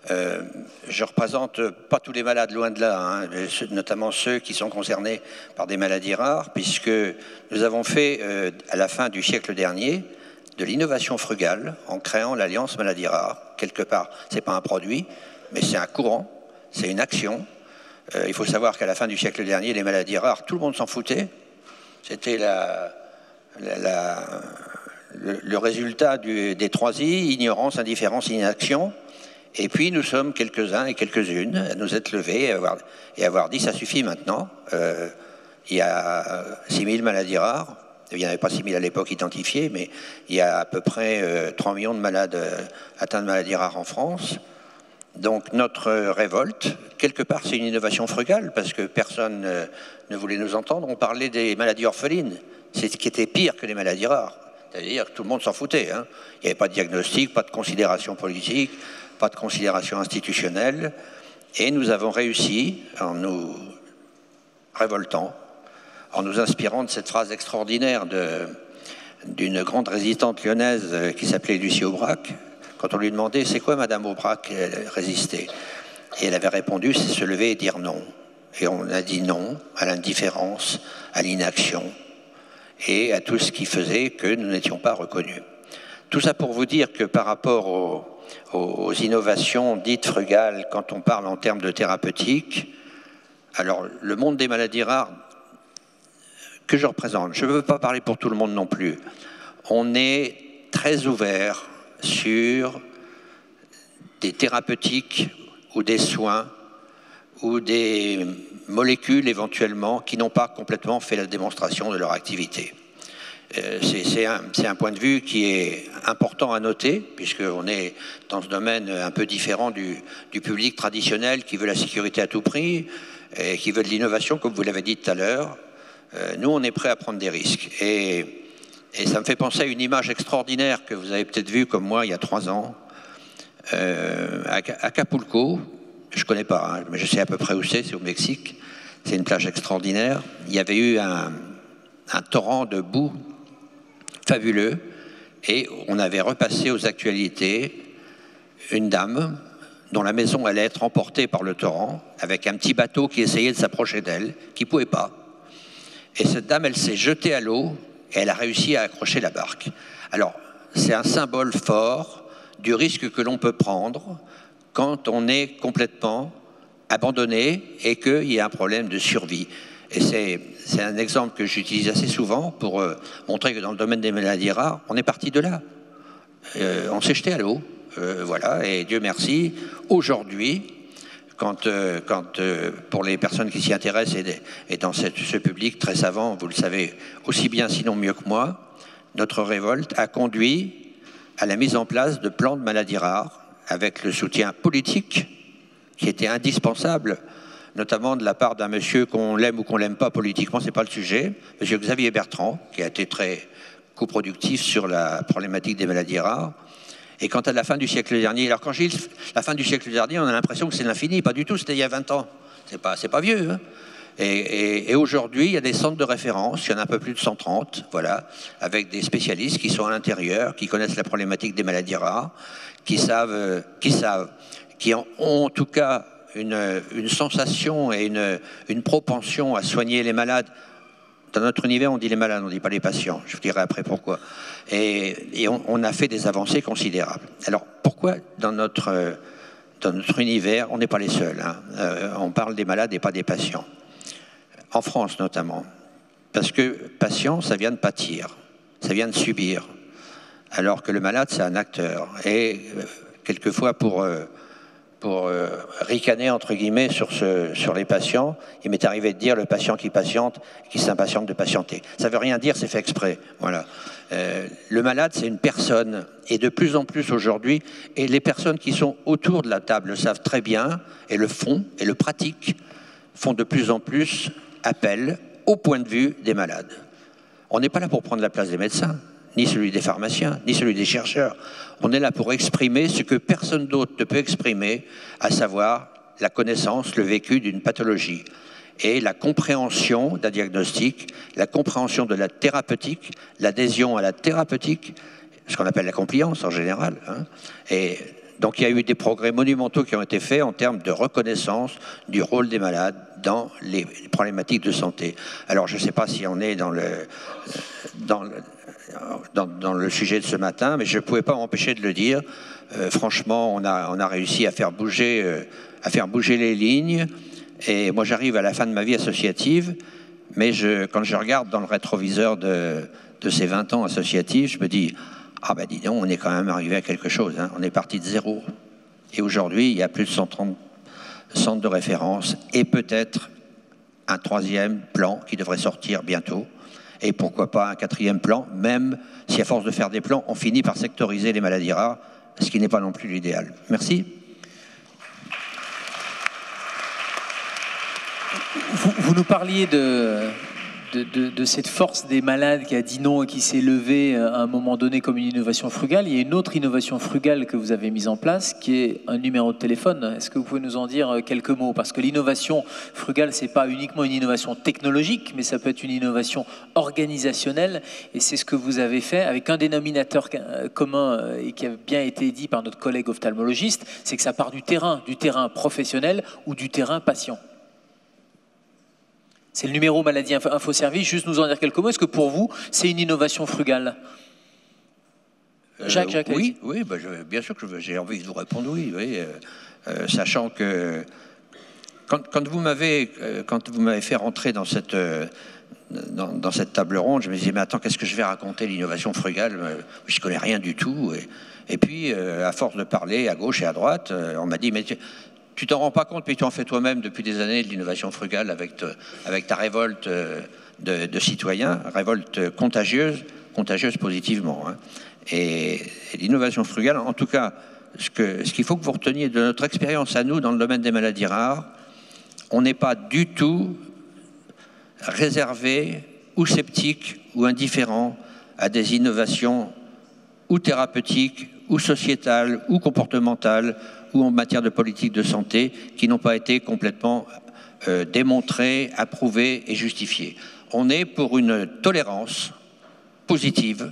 Speaker 5: Je ne représente pas tous les malades, loin de là, hein, notamment ceux qui sont concernés par des maladies rares, puisque nous avons fait, à la fin du siècle dernier, de l'innovation frugale en créant l'Alliance Maladies Rares. Quelque part, ce n'est pas un produit, mais c'est un courant, c'est une action. Il faut savoir qu'à la fin du siècle dernier, les maladies rares, tout le monde s'en foutait. C'était le résultat des 3 I, ignorance, indifférence, inaction. Et puis nous sommes quelques-uns et quelques-unes à nous être levés et avoir dit ça suffit maintenant. Il y a 6000 maladies rares. Il n'y en avait pas 6000 à l'époque identifiées, mais il y a à peu près 3 millions de malades atteints de maladies rares en France. Donc notre révolte, quelque part, c'est une innovation frugale, parce que personne ne voulait nous entendre. On parlait des maladies orphelines, c'est ce qui était pire que les maladies rares. C'est-à-dire que tout le monde s'en foutait, hein. Il n'y avait pas de diagnostic, pas de considération politique, pas de considération institutionnelle. Et nous avons réussi, en nous révoltant, en nous inspirant de cette phrase extraordinaire d'une grande résistante lyonnaise qui s'appelait Lucie Aubrac, quand on lui demandait « c'est quoi Madame Aubrac résister ?» Et elle avait répondu « c'est se lever et dire non ». Et on a dit non à l'indifférence, à l'inaction et à tout ce qui faisait que nous n'étions pas reconnus. Tout ça pour vous dire que par rapport aux innovations dites frugales, quand on parle en termes de thérapeutique, alors le monde des maladies rares que je représente, je ne veux pas parler pour tout le monde non plus, on est très ouvert sur des thérapeutiques ou des soins ou des molécules éventuellement qui n'ont pas complètement fait la démonstration de leur activité. C'est un point de vue qui est important à noter, puisqu'on est dans ce domaine un peu différent du public traditionnel qui veut la sécurité à tout prix et qui veut de l'innovation, comme vous l'avez dit tout à l'heure. Nous, on est prêt à prendre des risques. Et ça me fait penser à une image extraordinaire que vous avez peut-être vue, comme moi, il y a 3 ans, à Acapulco. Je ne connais pas, hein, mais je sais à peu près où c'est au Mexique. C'est une plage extraordinaire. Il y avait eu un torrent de boue fabuleux, et on avait repassé aux actualités une dame dont la maison allait être emportée par le torrent, avec un petit bateau qui essayait de s'approcher d'elle, qui ne pouvait pas. Et cette dame, elle s'est jetée à l'eau, et elle a réussi à accrocher la barque. Alors, c'est un symbole fort du risque que l'on peut prendre quand on est complètement abandonné et qu'il y a un problème de survie. Et c'est un exemple que j'utilise assez souvent pour montrer que dans le domaine des maladies rares, on est parti de là. On s'est jeté à l'eau, voilà, et Dieu merci, aujourd'hui, quand pour les personnes qui s'y intéressent et dans ce public très savant, vous le savez aussi bien, sinon mieux que moi, notre révolte a conduit à la mise en place de plans de maladies rares avec le soutien politique qui était indispensable, notamment de la part d'un monsieur qu'on l'aime ou qu'on l'aime pas politiquement, c'est pas le sujet, monsieur Xavier Bertrand, qui a été très coproductif sur la problématique des maladies rares. Et quant à la fin du siècle dernier, alors quand je dis la fin du siècle dernier, on a l'impression que c'est l'infini, pas du tout, c'était il y a 20 ans, c'est pas vieux, hein. Et aujourd'hui, il y a des centres de référence, il y en a un peu plus de 130, voilà, avec des spécialistes qui sont à l'intérieur, qui connaissent la problématique des maladies rares, qui ont en tout cas une sensation et une propension à soigner les malades. Dans notre univers, on dit les malades, on ne dit pas les patients. Je vous dirai après pourquoi. Et on a fait des avancées considérables. Alors, pourquoi dans notre univers, on n'est pas les seuls, hein. On parle des malades et pas des patients. En France, notamment. Parce que patient, ça vient de pâtir. Ça vient de subir. Alors que le malade, c'est un acteur. Et quelquefois, pour ricaner, entre guillemets, sur les patients, il m'est arrivé de dire le patient qui patiente, qui s'impatiente de patienter. Ça ne veut rien dire, c'est fait exprès. Voilà. Le malade, c'est une personne, et de plus en plus aujourd'hui, et les personnes qui sont autour de la table le savent très bien, et le font, et le pratiquent, font de plus en plus appelle au point de vue des malades. On n'est pas là pour prendre la place des médecins, ni celui des pharmaciens, ni celui des chercheurs. On est là pour exprimer ce que personne d'autre ne peut exprimer, à savoir la connaissance, le vécu d'une pathologie et la compréhension d'un diagnostic, la compréhension de la thérapeutique, l'adhésion à la thérapeutique, ce qu'on appelle la compliance en général. Et donc il y a eu des progrès monumentaux qui ont été faits en termes de reconnaissance du rôle des malades dans les problématiques de santé. Alors je ne sais pas si on est dans le sujet de ce matin, mais je ne pouvais pas m'empêcher de le dire. Franchement, on a réussi à faire bouger les lignes. Et moi, j'arrive à la fin de ma vie associative, mais quand je regarde dans le rétroviseur de ces 20 ans associatifs, je me dis, ah ben dis donc, on est quand même arrivé à quelque chose. On est parti de zéro. Et aujourd'hui, il y a plus de 130 centres de référence et peut-être un 3e plan qui devrait sortir bientôt. Et pourquoi pas un 4e plan, même si à force de faire des plans, on finit par sectoriser les maladies rares, ce qui n'est pas non plus l'idéal. Merci.
Speaker 1: Vous nous parliez de cette force des malades qui a dit non et qui s'est levée à un moment donné comme une innovation frugale. Il y a une autre innovation frugale que vous avez mise en place qui est un numéro de téléphone. Est-ce que vous pouvez nous en dire quelques mots? Parce que l'innovation frugale, ce n'est pas uniquement une innovation technologique, mais ça peut être une innovation organisationnelle. Et c'est ce que vous avez fait avec un dénominateur commun et qui a bien été dit par notre collègue ophtalmologiste, c'est que ça part du terrain professionnel ou du terrain patient. C'est le numéro maladie info service. Juste nous en dire quelques mots. Est-ce que pour vous, c'est une innovation frugale? Jacques,
Speaker 5: oui, bien sûr que j'ai envie de vous répondre oui. Sachant que quand vous m'avez fait rentrer dans cette table ronde, je me disais, mais attends, qu'est-ce que je vais raconter l'innovation frugale? Je ne connais rien du tout. Et puis, à force de parler à gauche et à droite, on m'a dit, mais tu t'en rends pas compte, puis tu en fais toi-même depuis des années de l'innovation frugale avec ta révolte de citoyens, révolte contagieuse positivement. Et l'innovation frugale, en tout cas, ce qu'il faut que vous reteniez de notre expérience à nous dans le domaine des maladies rares, on n'est pas du tout réservé ou sceptique ou indifférent à des innovations ou thérapeutiques ou sociétales ou comportementales ou en matière de politique de santé qui n'ont pas été complètement démontrées, approuvées et justifiées. On est pour une tolérance positive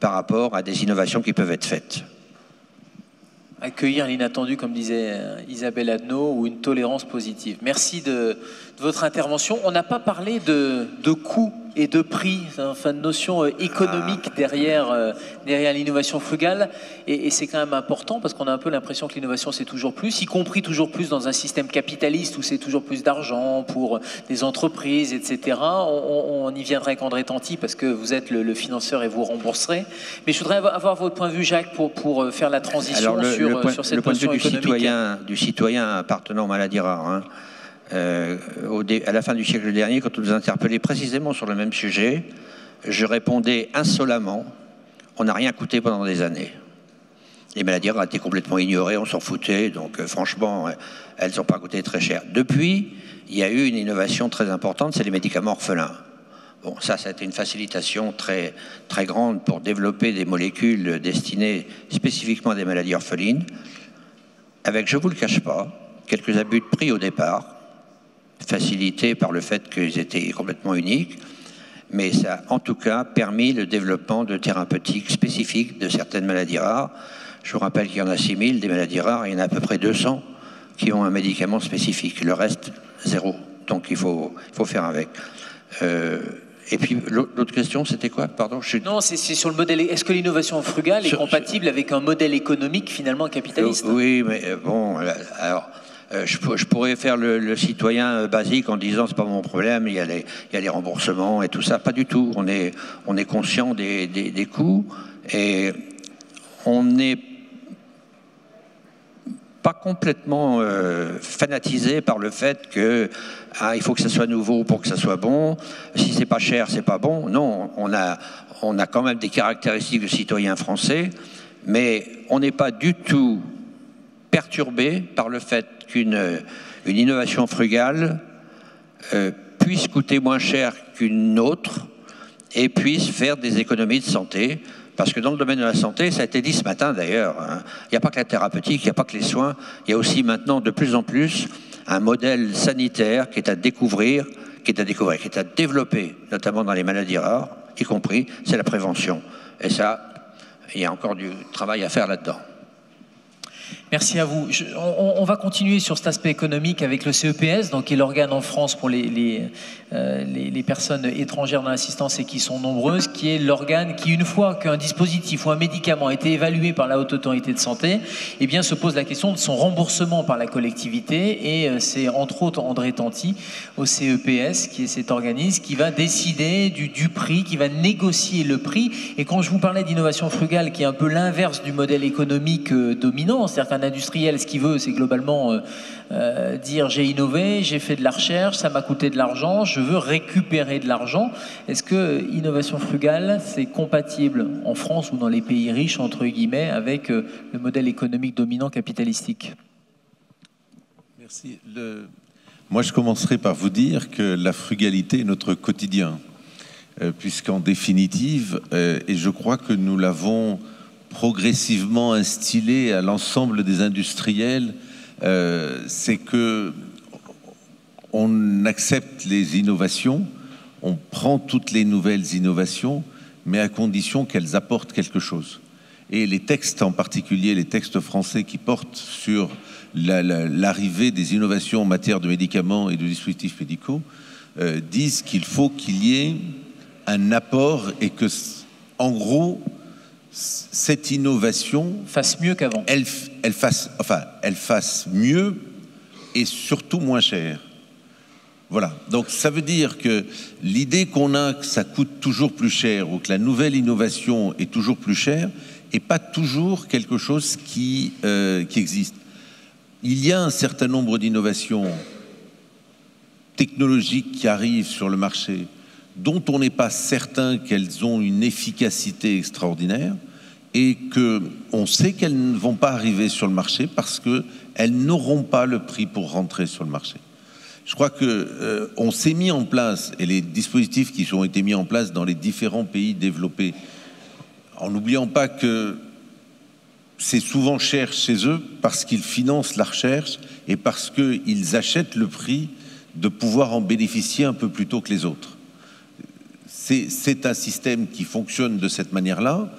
Speaker 5: par rapport à des innovations qui peuvent être faites.
Speaker 1: Accueillir l'inattendu, comme disait Isabelle Adno, ou une tolérance positive. Merci de votre intervention. On n'a pas parlé de coûts et de prix, enfin de notion économique derrière l'innovation frugale. Et c'est quand même important parce qu'on a un peu l'impression que l'innovation c'est toujours plus, y compris toujours plus dans un système capitaliste où c'est toujours plus d'argent pour des entreprises, etc. On y viendra avec André Tanti parce que vous êtes le financeur et vous rembourserez. Mais je voudrais avoir votre point de vue, Jacques, pour faire la transition sur cette notion économique.
Speaker 5: Du citoyen appartenant aux maladies rares. À la fin du siècle dernier, quand on nous interpellait précisément sur le même sujet, je répondais insolemment, on n'a rien coûté pendant des années. Les maladies rares étaient complètement ignorées, on s'en foutait, donc franchement, elles n'ont pas coûté très cher. Depuis, il y a eu une innovation très importante, c'est les médicaments orphelins. Bon, ça a été une facilitation très, très grande pour développer des molécules destinées spécifiquement à des maladies orphelines, avec, je ne vous le cache pas, quelques abus de prix au départ, facilités par le fait qu'ils étaient complètement uniques, mais ça a en tout cas permis le développement de thérapeutiques spécifiques de certaines maladies rares. Je vous rappelle qu'il y en a 6000 des maladies rares, il y en a à peu près 200 qui ont un médicament spécifique, le reste, zéro. Donc il faut faire avec. Et puis l'autre question, c'était quoi? Pardon.
Speaker 1: Non, c'est sur le modèle. Est-ce que l'innovation frugale est compatible avec un modèle économique finalement capitaliste?
Speaker 5: Oui, mais bon, alors je pourrais faire le citoyen basique en disant c'est pas mon problème, il y a les remboursements et tout ça. Pas du tout. On est conscient des coûts et on n'est pas complètement fanatisé par le fait que il faut que ça soit nouveau pour que ça soit bon. Si c'est pas cher, c'est pas bon. Non, on a quand même des caractéristiques de citoyen français, mais on n'est pas du tout perturbé par le fait qu'une innovation frugale puisse coûter moins cher qu'une autre et puisse faire des économies de santé. Parce que dans le domaine de la santé, ça a été dit ce matin d'ailleurs, hein, il n'y a pas que la thérapeutique, il n'y a pas que les soins, il y a aussi maintenant de plus en plus un modèle sanitaire qui est à découvrir, qui est à développer, notamment dans les maladies rares, y compris, c'est la prévention. Et ça, il y a encore du travail à faire là-dedans.
Speaker 1: Merci à vous. On va continuer sur cet aspect économique avec le CEPS, donc qui est l'organe en France pour les personnes étrangères dans l'assistance et qui sont nombreuses, qui est l'organe qui, une fois qu'un dispositif ou un médicament a été évalué par la Haute Autorité de Santé, eh bien, se pose la question de son remboursement par la collectivité. Et c'est entre autres André Tanti au CEPS, qui est cet organisme, qui va décider du prix, qui va négocier le prix. Et quand je vous parlais d'innovation frugale, qui est un peu l'inverse du modèle économique dominant, c'est-à-dire qu'un industriel, ce qu'il veut, c'est globalement dire j'ai innové, j'ai fait de la recherche, ça m'a coûté de l'argent, je veux récupérer de l'argent. Est-ce que innovation frugale, c'est compatible en France ou dans les pays riches, entre guillemets, avec le modèle économique dominant capitalistique?
Speaker 6: Merci. Moi, je commencerai par vous dire que la frugalité est notre quotidien, puisqu'en définitive, et je crois que nous l'avons progressivement instillé à l'ensemble des industriels, c'est que on accepte les innovations, on prend toutes les nouvelles innovations, mais à condition qu'elles apportent quelque chose. Et les textes, en particulier les textes français qui portent sur l'arrivée des innovations en matière de médicaments et de dispositifs médicaux, disent qu'il faut qu'il y ait un apport et que, en gros, cette innovation
Speaker 1: fasse mieux qu'avant.
Speaker 6: Elle fasse mieux et surtout moins cher. Voilà. Donc ça veut dire que l'idée qu'on a que ça coûte toujours plus cher ou que la nouvelle innovation est toujours plus chère n'est pas toujours quelque chose qui existe. Il y a un certain nombre d'innovations technologiques qui arrivent sur le marché dont on n'est pas certain qu'elles ont une efficacité extraordinaire et qu'on sait qu'elles ne vont pas arriver sur le marché parce qu'elles n'auront pas le prix pour rentrer sur le marché. Je crois qu'on s'est mis en place, et les dispositifs qui ont été mis en place dans les différents pays développés, en n'oubliant pas que c'est souvent cher chez eux parce qu'ils financent la recherche et parce qu'ils achètent le prix de pouvoir en bénéficier un peu plus tôt que les autres. C'est un système qui fonctionne de cette manière-là.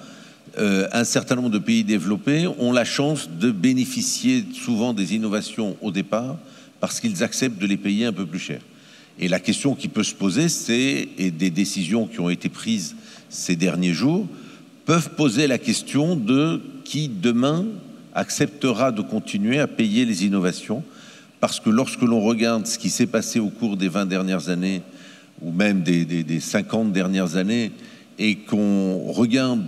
Speaker 6: Un certain nombre de pays développés ont la chance de bénéficier souvent des innovations au départ parce qu'ils acceptent de les payer un peu plus cher. Et la question qui peut se poser, et des décisions qui ont été prises ces derniers jours, peuvent poser la question de qui demain acceptera de continuer à payer les innovations. Parce que lorsque l'on regarde ce qui s'est passé au cours des 20 dernières années, ou même des 50 dernières années, et qu'on regarde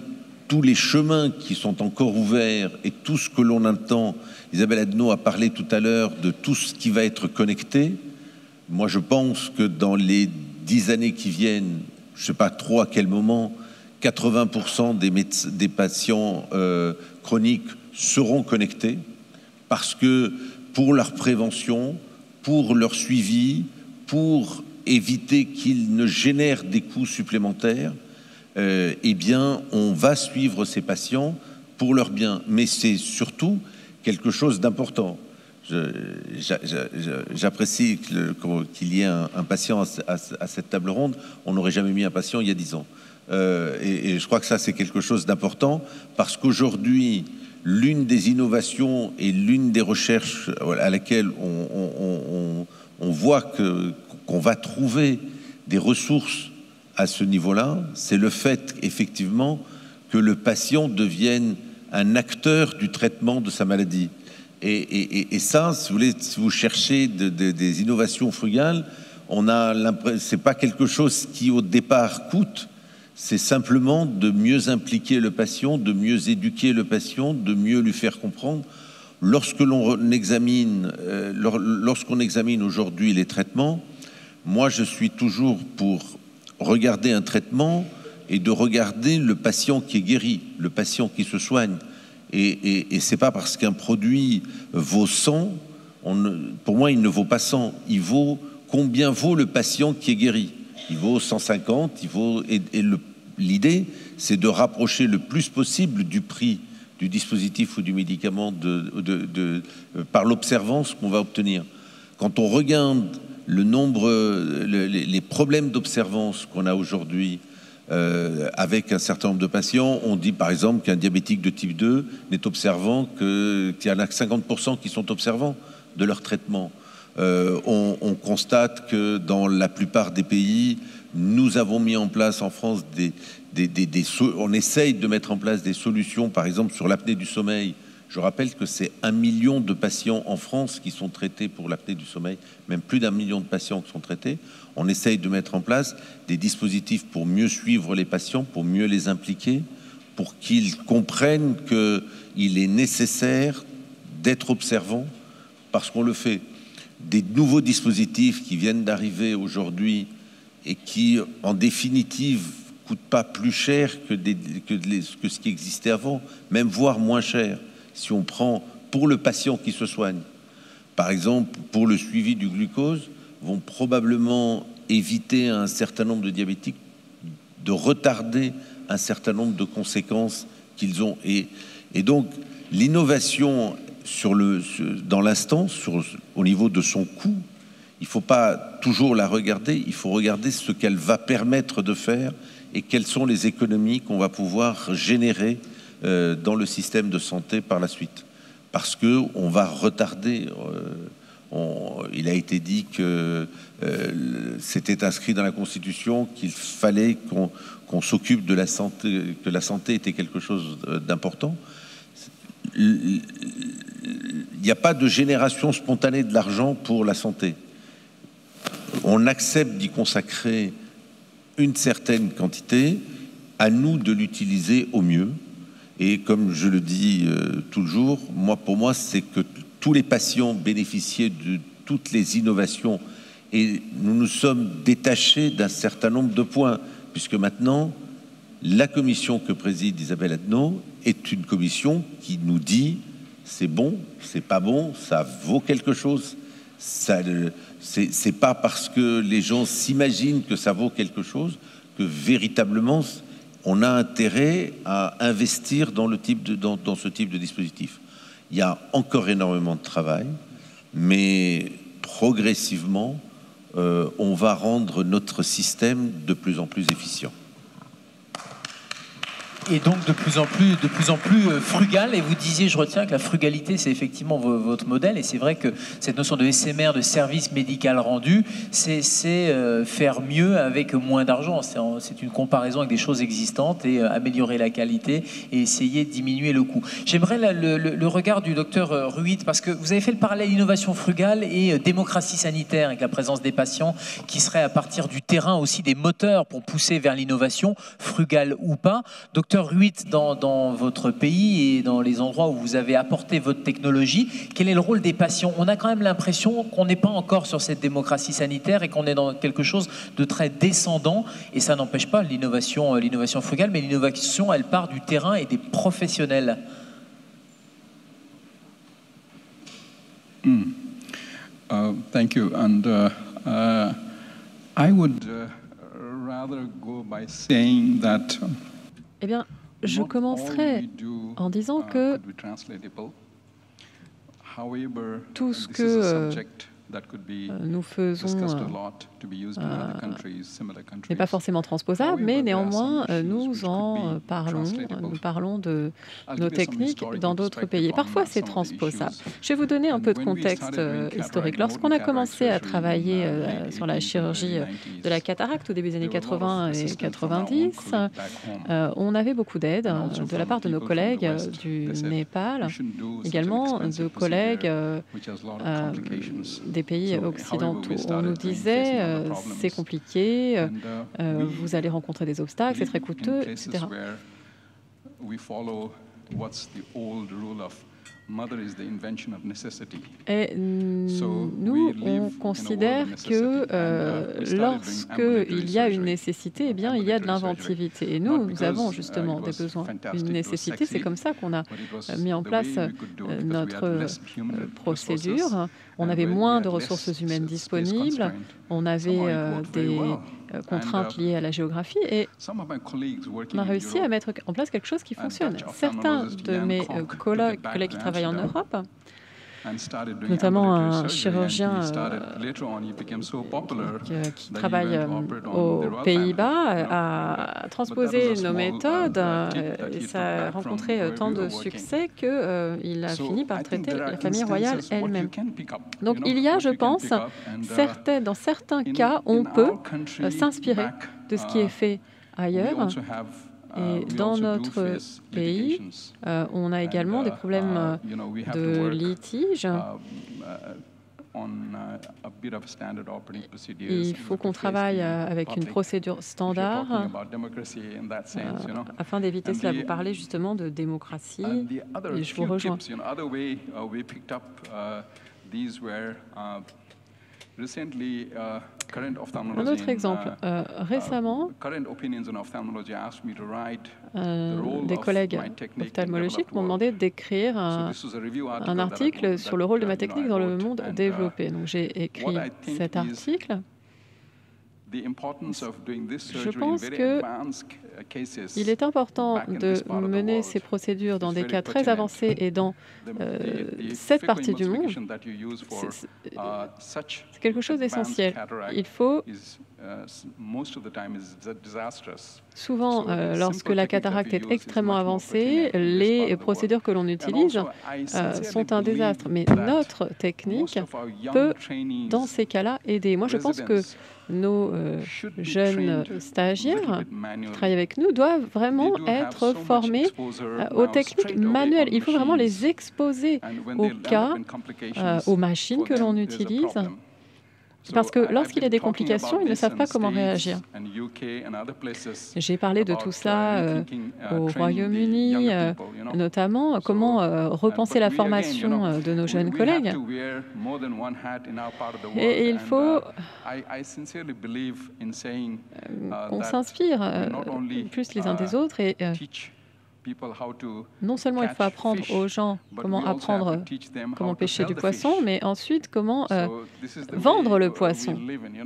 Speaker 6: tous les chemins qui sont encore ouverts et tout ce que l'on entend. Isabelle Adno a parlé tout à l'heure de tout ce qui va être connecté. Moi, je pense que dans les 10 années qui viennent, je ne sais pas trop à quel moment, 80% des patients chroniques seront connectés parce que pour leur prévention, pour leur suivi, pour éviter qu'ils ne génèrent des coûts supplémentaires, eh bien, on va suivre ces patients pour leur bien. Mais c'est surtout quelque chose d'important. J'apprécie qu'il y ait un patient à cette table ronde. On n'aurait jamais mis un patient il y a 10 ans. Et je crois que ça, c'est quelque chose d'important parce qu'aujourd'hui, l'une des innovations et l'une des recherches à laquelle on voit qu'on va trouver des ressources à ce niveau-là, c'est le fait, effectivement, que le patient devienne un acteur du traitement de sa maladie. Et ça, si vous cherchez des innovations frugales, c'est pas quelque chose qui, au départ, coûte. C'est simplement de mieux impliquer le patient, de mieux éduquer le patient, de mieux lui faire comprendre. Lorsqu'on examine aujourd'hui les traitements, moi je suis toujours pour regarder un traitement et de regarder le patient qui est guéri, le patient qui se soigne. Et c'est pas parce qu'un produit vaut 100, pour moi il ne vaut pas 100, il vaut combien vaut le patient qui est guéri. Il vaut 150, l'idée, c'est de rapprocher le plus possible du prix du dispositif ou du médicament par l'observance qu'on va obtenir. Quand on regarde le nombre, les problèmes d'observance qu'on a aujourd'hui avec un certain nombre de patients, on dit par exemple qu'un diabétique de type 2 n'est observant qu'il y en a que 50% qui sont observants de leur traitement. On constate que dans la plupart des pays, nous avons mis en place en France on essaye de mettre en place des solutions, par exemple sur l'apnée du sommeil. Je rappelle que c'est 1 million de patients en France qui sont traités pour l'apnée du sommeil, même plus d'1 million de patients qui sont traités. On essaye de mettre en place des dispositifs pour mieux suivre les patients, pour mieux les impliquer, pour qu'ils comprennent qu'il est nécessaire d'être observant parce qu'on le fait. Des nouveaux dispositifs qui viennent d'arriver aujourd'hui et qui, en définitive, coûtent pas plus cher que ce qui existait avant, même voire moins cher. Si on prend pour le patient qui se soigne, par exemple, pour le suivi du glucose, vont probablement éviter à un certain nombre de diabétiques de retarder un certain nombre de conséquences qu'ils ont. Et donc, l'innovation dans l'instant, au niveau de son coût, il ne faut pas toujours la regarder, il faut regarder ce qu'elle va permettre de faire et quelles sont les économies qu'on va pouvoir générer dans le système de santé par la suite. Parce qu'on va retarder. Il a été dit que c'était inscrit dans la Constitution qu'il fallait qu'on s'occupe de la santé, que la santé était quelque chose d'important. Il n'y a pas de génération spontanée de l'argent pour la santé. On accepte d'y consacrer une certaine quantité, à nous de l'utiliser au mieux. Et comme je le dis toujours, pour moi, c'est que tous les patients bénéficiaient de toutes les innovations et nous nous sommes détachés d'un certain nombre de points, puisque maintenant, la commission que préside Isabelle Adneau est une commission qui nous dit c'est bon, c'est pas bon, ça vaut quelque chose. C'est pas parce que les gens s'imaginent que ça vaut quelque chose que véritablement on a intérêt à investir dans ce type de dispositif. Il y a encore énormément de travail, mais progressivement, on va rendre notre système de plus en plus efficient.
Speaker 1: Et donc de plus en plus frugal. Et vous disiez, je retiens que la frugalité, c'est effectivement votre modèle. Et c'est vrai que cette notion de SMR, de service médical rendu, c'est faire mieux avec moins d'argent. C'est une comparaison avec des choses existantes et améliorer la qualité et essayer de diminuer le coût. J'aimerais le regard du docteur Ruitt, parce que vous avez fait le parallèle innovation frugale et démocratie sanitaire avec la présence des patients qui seraient à partir du terrain aussi des moteurs pour pousser vers l'innovation, frugale ou pas. Docteur Ruitt, dans votre pays et dans les endroits où vous avez apporté votre technologie, quel est le rôle des patients? On a quand même l'impression qu'on n'est pas encore sur cette démocratie sanitaire et qu'on est dans quelque chose de très descendant, et ça n'empêche pas l'innovation frugale, mais l'innovation, elle part du terrain et des professionnels.
Speaker 7: Thank you. And I would rather go by saying that
Speaker 8: Eh bien, je commencerai en disant que tout ce que nous faisons n'est pas forcément transposable, mais néanmoins, nous en parlons. Nous parlons de nos techniques dans d'autres pays. Et parfois, c'est transposable. Je vais vous donner un peu de contexte historique. Lorsqu'on a commencé à travailler sur la chirurgie de la cataracte au début des années 80 et 90, on avait beaucoup d'aide de la part de nos collègues du Népal, également de collègues des pays occidentaux. On nous disait c'est compliqué, vous allez rencontrer des obstacles, c'est très coûteux, etc. Et nous, on considère que lorsqu'il y a une nécessité, eh bien, il y a de l'inventivité. Et nous avons justement des besoins, une nécessité. C'est comme ça qu'on a mis en place notre procédure. On avait moins de ressources humaines disponibles, on avait des contraintes liées à la géographie et on a réussi à mettre en place quelque chose qui fonctionne. Certains de mes collègues qui travaillent en Europe, notamment un chirurgien qui travaille aux Pays-Bas, a transposé nos méthodes et ça a rencontré tant de succès qu'il a fini par traiter la famille royale elle-même. Donc il y a, je pense, dans certains cas, on peut s'inspirer de ce qui est fait ailleurs. Et dans notre pays, on a également des problèmes de litige. Il faut qu'on travaille avec une procédure standard afin d'éviter cela. Vous parlez justement de démocratie et je vous rejoins. Un autre exemple, récemment, des collègues ophtalmologiques m'ont demandé d'écrire un article sur le rôle de ma technique dans le monde développé. Donc j'ai écrit cet article. Je pense qu'il est important de mener ces procédures dans des cas très avancés et dans cette partie du monde. C'est quelque chose d'essentiel. Il faut souvent, lorsque la cataracte est extrêmement avancée, les procédures que l'on utilise sont un désastre. Mais notre technique peut, dans ces cas-là, aider. Moi, je pense que nos jeunes stagiaires qui travaillent avec nous doivent vraiment être formés aux techniques manuelles. Il faut vraiment les exposer aux cas, aux machines que l'on utilise. Parce que lorsqu'il y a des complications, ils ne savent pas comment réagir. J'ai parlé de tout ça au Royaume-Uni, notamment comment repenser la formation de nos jeunes collègues. Et il faut qu'on s'inspire plus les uns des autres et non seulement il faut apprendre aux gens comment pêcher du poisson, mais ensuite comment vendre le poisson.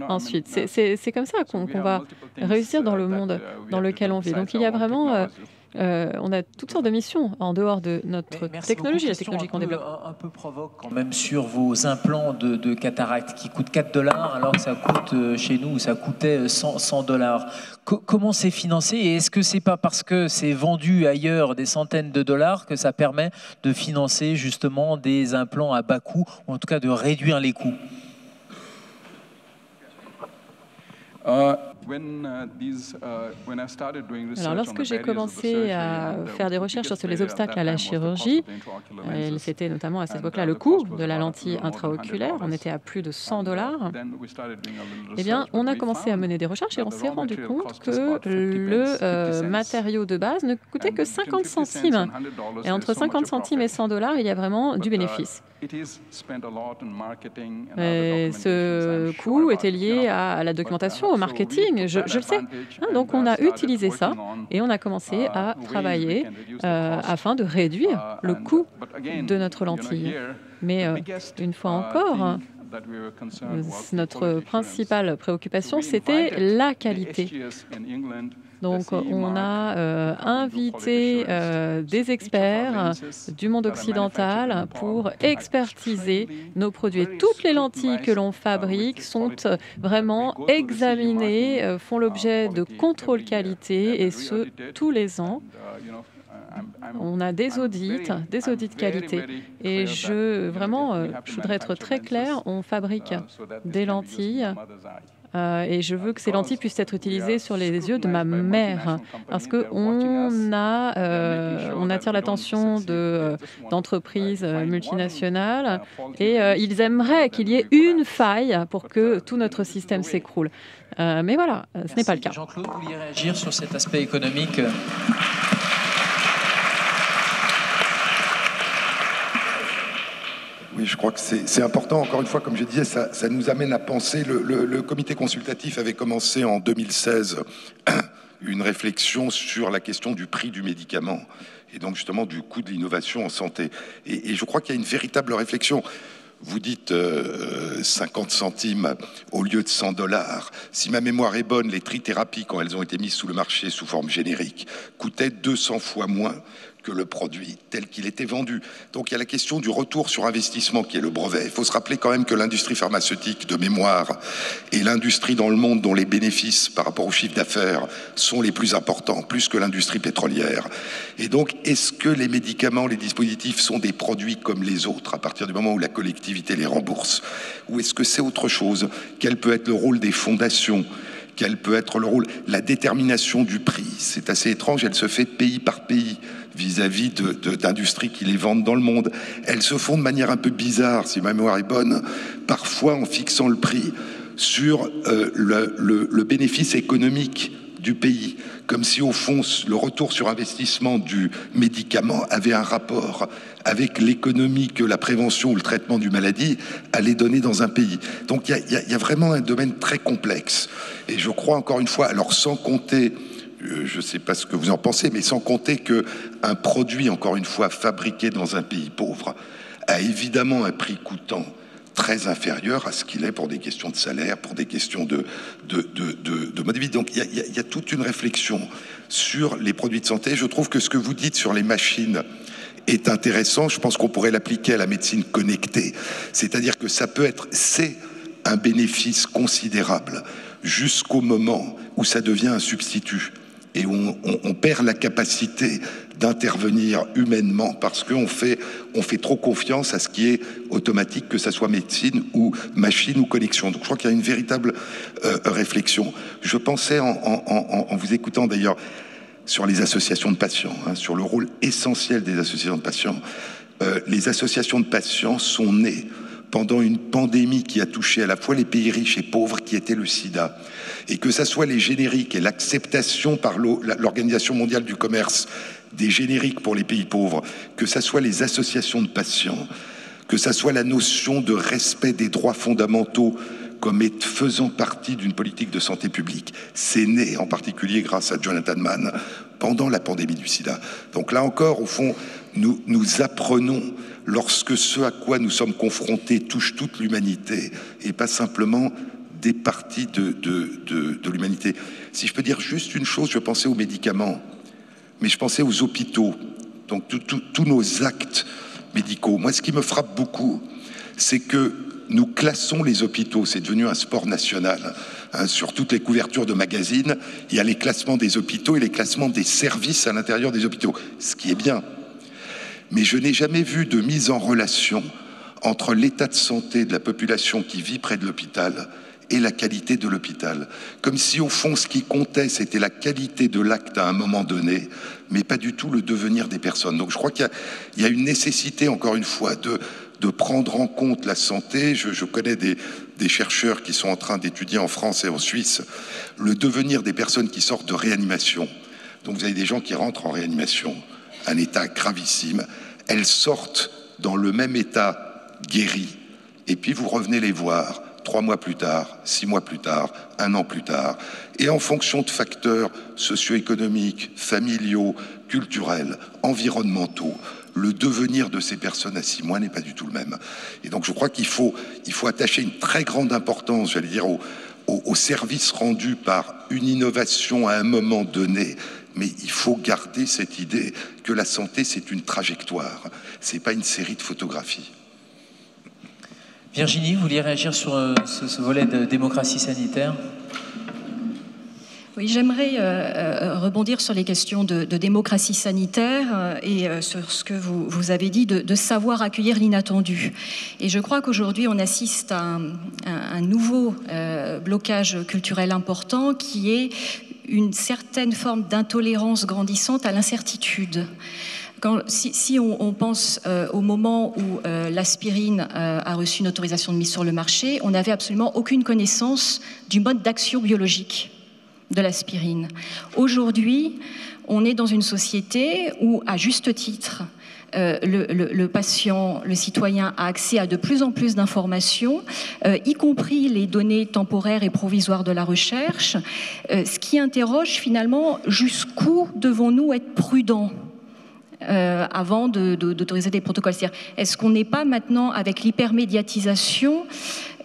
Speaker 8: Ensuite, c'est comme ça qu'on va réussir dans le monde dans lequel on vit. Donc il y a vraiment on a toutes sortes de missions en dehors de notre technologie, la technologie qu'on développe.
Speaker 1: Un peu provoque quand même sur vos implants de cataracte qui coûtent $4 alors que ça coûte chez nous, ça coûtait $100. Comment c'est financé et est-ce que c'est pas parce que c'est vendu ailleurs des centaines de dollars que ça permet de financer justement des implants à bas coût ou en tout cas de réduire les coûts?
Speaker 8: Alors, lorsque j'ai commencé à faire des recherches sur les obstacles à la chirurgie, c'était notamment à cette époque-là le coût de la lentille intraoculaire, on était à plus de $100. Eh bien, on a commencé à mener des recherches et on s'est rendu compte que le matériau de base ne coûtait que 50 centimes. Et entre 50 centimes et $100, il y a vraiment du bénéfice. Et ce coût était lié à la documentation, au marketing, je le sais. Donc on a utilisé ça et on a commencé à travailler afin de réduire le coût de notre lentille. Mais une fois encore, notre principale préoccupation, c'était la qualité. Donc, on a invité des experts du monde occidental pour expertiser nos produits. Et toutes les lentilles que l'on fabrique sont vraiment examinées, font l'objet de contrôles qualité, et ce, tous les ans. On a des audits qualité. Et je voudrais être très clair, on fabrique des lentilles. Et je veux que ces lentilles puissent être utilisées sur les yeux de ma mère, parce qu'on attire l'attention d'entreprises multinationales et ils aimeraient qu'il y ait une faille pour que tout notre système s'écroule. Mais voilà, ce n'est pas le cas.
Speaker 1: Jean-Claude, vous vouliez réagir sur cet aspect économique?
Speaker 2: Oui, je crois que c'est important. Encore une fois, comme je disais, ça nous amène à penser. Le comité consultatif avait commencé en 2016 une réflexion sur la question du prix du médicament et donc justement du coût de l'innovation en santé. Et je crois qu'il y a une véritable réflexion. Vous dites 50 centimes au lieu de 100 $. Si ma mémoire est bonne, les trithérapies, quand elles ont été mises sous le marché sous forme générique, coûtaient 200 fois moins que le produit tel qu'il était vendu. Donc il y a la question du retour sur investissement qui est le brevet. Il faut se rappeler quand même que l'industrie pharmaceutique de mémoire est l'industrie dans le monde dont les bénéfices par rapport au chiffre d'affaires sont les plus importants, plus que l'industrie pétrolière. Et donc, est-ce que les médicaments, les dispositifs sont des produits comme les autres à partir du moment où la collectivité les rembourse? Ou est-ce que c'est autre chose? Quel peut être le rôle des fondations? Quel peut être le rôle? La détermination du prix, c'est assez étrange, elle se fait pays par pays vis-à-vis d'industries qui les vendent dans le monde. Elles se font de manière un peu bizarre, si ma mémoire est bonne, parfois en fixant le prix sur le bénéfice économique du pays, comme si au fond le retour sur investissement du médicament avait un rapport avec l'économie que la prévention ou le traitement du maladie allait donner dans un pays. Donc il y a vraiment un domaine très complexe. Et je crois encore une fois, alors sans compter, je ne sais pas ce que vous en pensez, mais sans compter qu'un produit, encore une fois, fabriqué dans un pays pauvre, a évidemment un prix coûtant très inférieur à ce qu'il est pour des questions de salaire, pour des questions de mode de vie. Donc il y a toute une réflexion sur les produits de santé. Je trouve que ce que vous dites sur les machines est intéressant. Je pense qu'on pourrait l'appliquer à la médecine connectée. C'est-à-dire que c'est un bénéfice considérable jusqu'au moment où ça devient un substitut et où on perd la capacité d'intervenir humainement parce qu'on fait trop confiance à ce qui est automatique, que ça soit médecine ou machine ou connexion. Donc je crois qu'il y a une véritable réflexion. Je pensais en vous écoutant d'ailleurs sur les associations de patients, sur le rôle essentiel des associations de patients. Les associations de patients sont nées pendant une pandémie qui a touché à la fois les pays riches et pauvres, qui était le sida. Et que ça soit les génériques et l'acceptation par l'Organisation mondiale du commerce des génériques pour les pays pauvres, que ça soit les associations de patients, que ça soit la notion de respect des droits fondamentaux comme faisant partie d'une politique de santé publique. C'est né en particulier grâce à Jonathan Mann pendant la pandémie du sida. Donc là encore, au fond, nous apprenons lorsque ce à quoi nous sommes confrontés touche toute l'humanité et pas simplement des parties de l'humanité. Si je peux dire juste une chose, je pensais aux médicaments, mais je pensais aux hôpitaux, donc tous nos actes médicaux. Moi, ce qui me frappe beaucoup, c'est que nous classons les hôpitaux, c'est devenu un sport national. Sur toutes les couvertures de magazines, il y a les classements des hôpitaux et les classements des services à l'intérieur des hôpitaux, ce qui est bien. Mais je n'ai jamais vu de mise en relation entre l'état de santé de la population qui vit près de l'hôpital et la qualité de l'hôpital. Comme si, au fond, ce qui comptait, c'était la qualité de l'acte à un moment donné, mais pas du tout le devenir des personnes. Donc je crois qu'il y a une nécessité, encore une fois, de prendre en compte la santé. Je connais des chercheurs qui sont en train d'étudier en France et en Suisse le devenir des personnes qui sortent de réanimation. Donc vous avez des gens qui rentrent en réanimation, un état gravissime. Elles sortent dans le même état guéri, et puis vous revenez les voir 3 mois plus tard, 6 mois plus tard, 1 an plus tard. Et en fonction de facteurs socio-économiques, familiaux, culturels, environnementaux, le devenir de ces personnes à 6 mois n'est pas du tout le même. Et donc je crois qu'il faut attacher une très grande importance, j'allais dire, au service rendu par une innovation à un moment donné. Mais il faut garder cette idée que la santé, c'est une trajectoire, c'est pas une série de photographies.
Speaker 1: Virginie, vous vouliez réagir sur ce volet de démocratie sanitaire ?
Speaker 3: Oui, j'aimerais rebondir sur les questions de démocratie sanitaire et sur ce que vous avez dit de savoir accueillir l'inattendu. Et je crois qu'aujourd'hui, on assiste à un nouveau blocage culturel important qui est une certaine forme d'intolérance grandissante à l'incertitude. Si on pense au moment où l'aspirine a reçu une autorisation de mise sur le marché, on n'avait absolument aucune connaissance du mode d'action biologique de l'aspirine. Aujourd'hui, on est dans une société où, à juste titre, le patient, le citoyen a accès à de plus en plus d'informations, y compris les données temporaires et provisoires de la recherche, ce qui interroge finalement jusqu'où devons-nous être prudents avant d'autoriser des protocoles. C'est-à-dire, est-ce qu'on n'est pas maintenant, avec l'hypermédiatisation,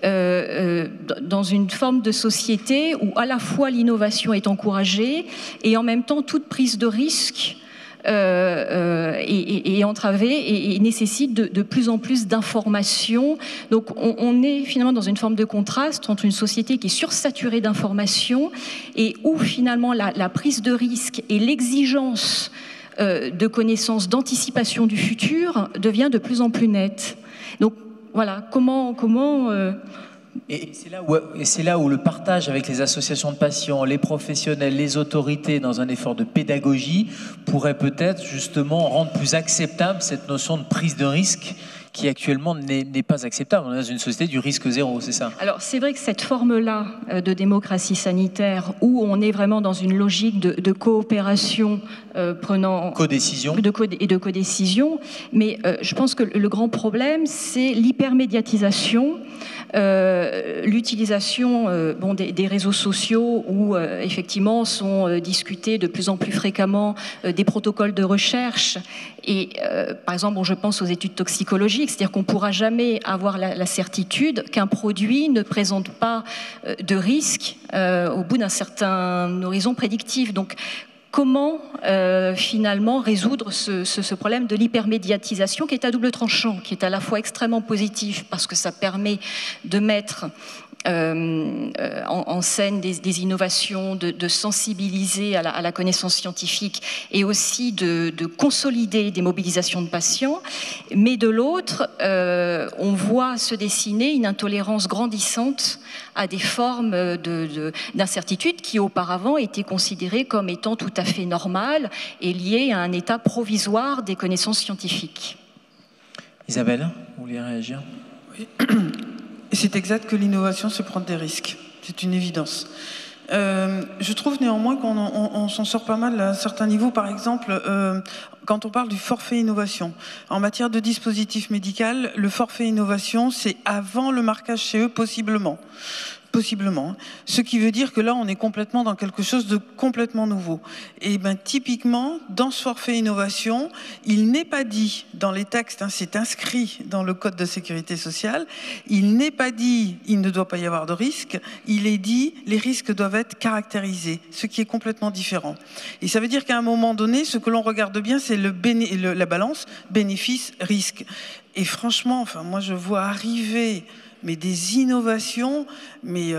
Speaker 3: dans une forme de société où à la fois l'innovation est encouragée et en même temps toute prise de risque est entravée et nécessite de plus en plus d'informations. Donc on est finalement dans une forme de contraste entre une société qui est sursaturée d'informations et où finalement la prise de risque et l'exigence de connaissances, d'anticipation du futur devient de plus en plus nette. Donc voilà, comment
Speaker 1: Et c'est là où le partage avec les associations de patients, les professionnels, les autorités, dans un effort de pédagogie, pourrait peut-être justement rendre plus acceptable cette notion de prise de risque qui actuellement n'est pas acceptable. On est dans une société du risque zéro, c'est ça? Alors
Speaker 3: c'est vrai que cette forme-là de démocratie sanitaire, où on est vraiment dans une logique de coopération prenant...
Speaker 1: Codécision.
Speaker 3: Et de codécision, mais je pense que le grand problème, c'est l'hypermédiatisation, l'utilisation des réseaux sociaux où effectivement sont discutés de plus en plus fréquemment des protocoles de recherche et par exemple je pense aux études toxicologiques, c'est-à-dire qu'on ne pourra jamais avoir la certitude qu'un produit ne présente pas de risque au bout d'un certain horizon prédictif. Donc comment finalement résoudre ce problème de l'hypermédiatisation qui est à double tranchant, qui est à la fois extrêmement positif parce que ça permet de mettre en scène des innovations, de sensibiliser à la connaissance scientifique et aussi de consolider des mobilisations de patients. Mais de l'autre, on voit se dessiner une intolérance grandissante à des formes d'incertitude qui auparavant étaient considérées comme étant tout à fait normales et liées à un état provisoire des connaissances scientifiques.
Speaker 1: Isabelle, vous voulez réagir?
Speaker 4: Oui. C'est exact que l'innovation, c'est prendre des risques. C'est une évidence. Je trouve néanmoins qu'on s'en sort pas mal à un certain niveau. Par exemple, quand on parle du forfait innovation. En matière de dispositif médical, le forfait innovation, c'est avant le marquage CE, possiblement. Possiblement. Ce qui veut dire que là, on est complètement dans quelque chose de complètement nouveau. Et bien, typiquement, dans ce forfait innovation, il n'est pas dit dans les textes, c'est inscrit dans le Code de sécurité sociale, il n'est pas dit il ne doit pas y avoir de risque, il est dit les risques doivent être caractérisés, ce qui est complètement différent. Et ça veut dire qu'à un moment donné, ce que l'on regarde bien, c'est la balance bénéfice-risque. Et franchement, moi, je vois arriver mais des innovations, mais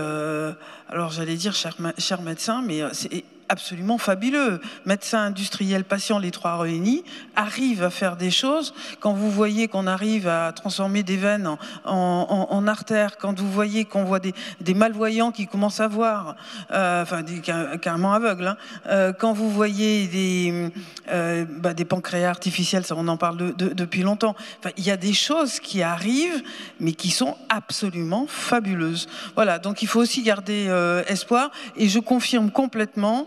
Speaker 4: alors j'allais dire, cher médecin, mais c'est absolument fabuleux. Médecins, industriels, patients, les trois réunis, arrivent à faire des choses. Quand vous voyez qu'on arrive à transformer des veines en artères, quand vous voyez qu'on voit des malvoyants qui commencent à voir, carrément aveugles, quand vous voyez des pancréas artificiels, ça on en parle depuis longtemps. Il y a des choses qui arrivent, mais qui sont absolument fabuleuses. Voilà, donc il faut aussi garder espoir, et je confirme complètement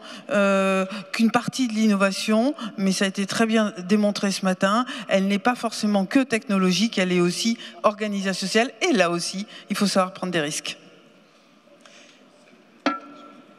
Speaker 4: qu'une partie de l'innovation, mais ça a été très bien démontré ce matin, elle n'est pas forcément que technologique, elle est aussi organisationnelle, et là aussi, il faut savoir prendre des risques.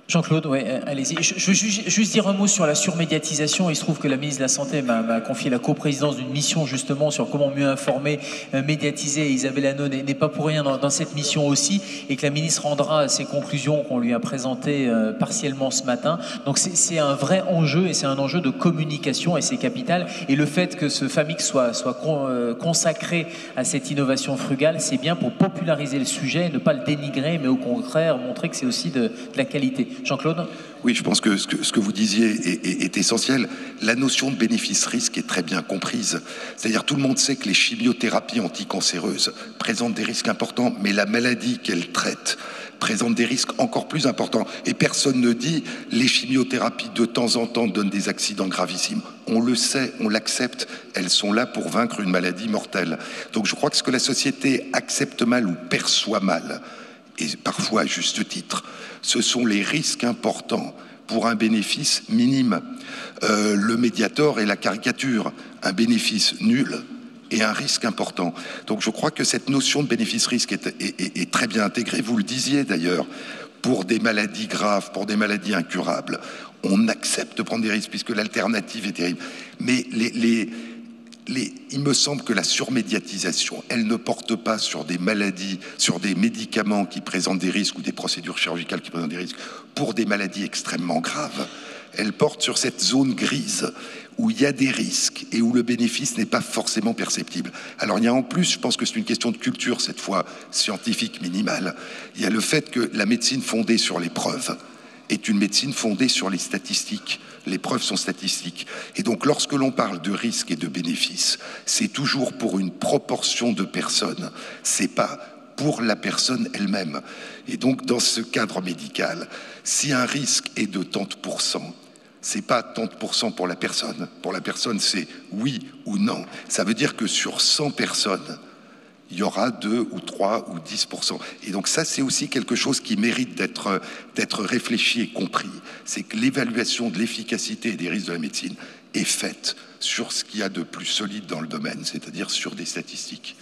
Speaker 1: Jean-Claude, oui, allez-y. Je veux juste dire un mot sur la surmédiatisation. Il se trouve que la ministre de la Santé m'a confié la coprésidence d'une mission justement sur comment mieux informer, médiatiser. Isabelle Hanot n'est pas pour rien dans cette mission aussi, et que la ministre rendra ses conclusions qu'on lui a présentées partiellement ce matin. Donc c'est un vrai enjeu, et c'est un enjeu de communication, et c'est capital. Et le fait que ce FAMIC soit consacré à cette innovation frugale, c'est bien pour populariser le sujet, ne pas le dénigrer, mais au contraire montrer que c'est aussi de la qualité. Jean-Claude ?
Speaker 2: Oui, je pense que ce que vous disiez est essentiel. La notion de bénéfice-risque est très bien comprise. C'est-à-dire tout le monde sait que les chimiothérapies anticancéreuses présentent des risques importants, mais la maladie qu'elles traitent présente des risques encore plus importants. Et personne ne dit les chimiothérapies de temps en temps donnent des accidents gravissimes. On le sait, on l'accepte, elles sont là pour vaincre une maladie mortelle. Donc je crois que ce que la société accepte mal ou perçoit mal, et parfois à juste titre, ce sont les risques importants pour un bénéfice minime. Le Mediator et la caricature, un bénéfice nul et un risque important. Donc je crois que cette notion de bénéfice-risque est très bien intégrée. Vous le disiez d'ailleurs, pour des maladies graves, pour des maladies incurables, on accepte de prendre des risques puisque l'alternative est terrible. Mais il me semble que la surmédiatisation, elle ne porte pas sur des maladies, sur des médicaments qui présentent des risques ou des procédures chirurgicales qui présentent des risques pour des maladies extrêmement graves. Elle porte sur cette zone grise où il y a des risques et où le bénéfice n'est pas forcément perceptible. Alors il y a en plus, je pense que c'est une question de culture, cette fois scientifique minimale, il y a le fait que la médecine fondée sur les preuves est une médecine fondée sur les statistiques. Les preuves sont statistiques. Et donc, lorsque l'on parle de risque et de bénéfice, c'est toujours pour une proportion de personnes. C'est pas pour la personne elle-même. Et donc, dans ce cadre médical, si un risque est de tant de pourcents, c'est pas tant de pourcents pour la personne. Pour la personne, c'est oui ou non. Ça veut dire que sur 100 personnes, il y aura 2 ou 3 ou 10%. Et donc ça, c'est aussi quelque chose qui mérite d'être réfléchi et compris. C'est que l'évaluation de l'efficacité et des risques de la médecine est faite sur ce qu'il y a de plus solide dans le domaine, c'est-à-dire sur des statistiques.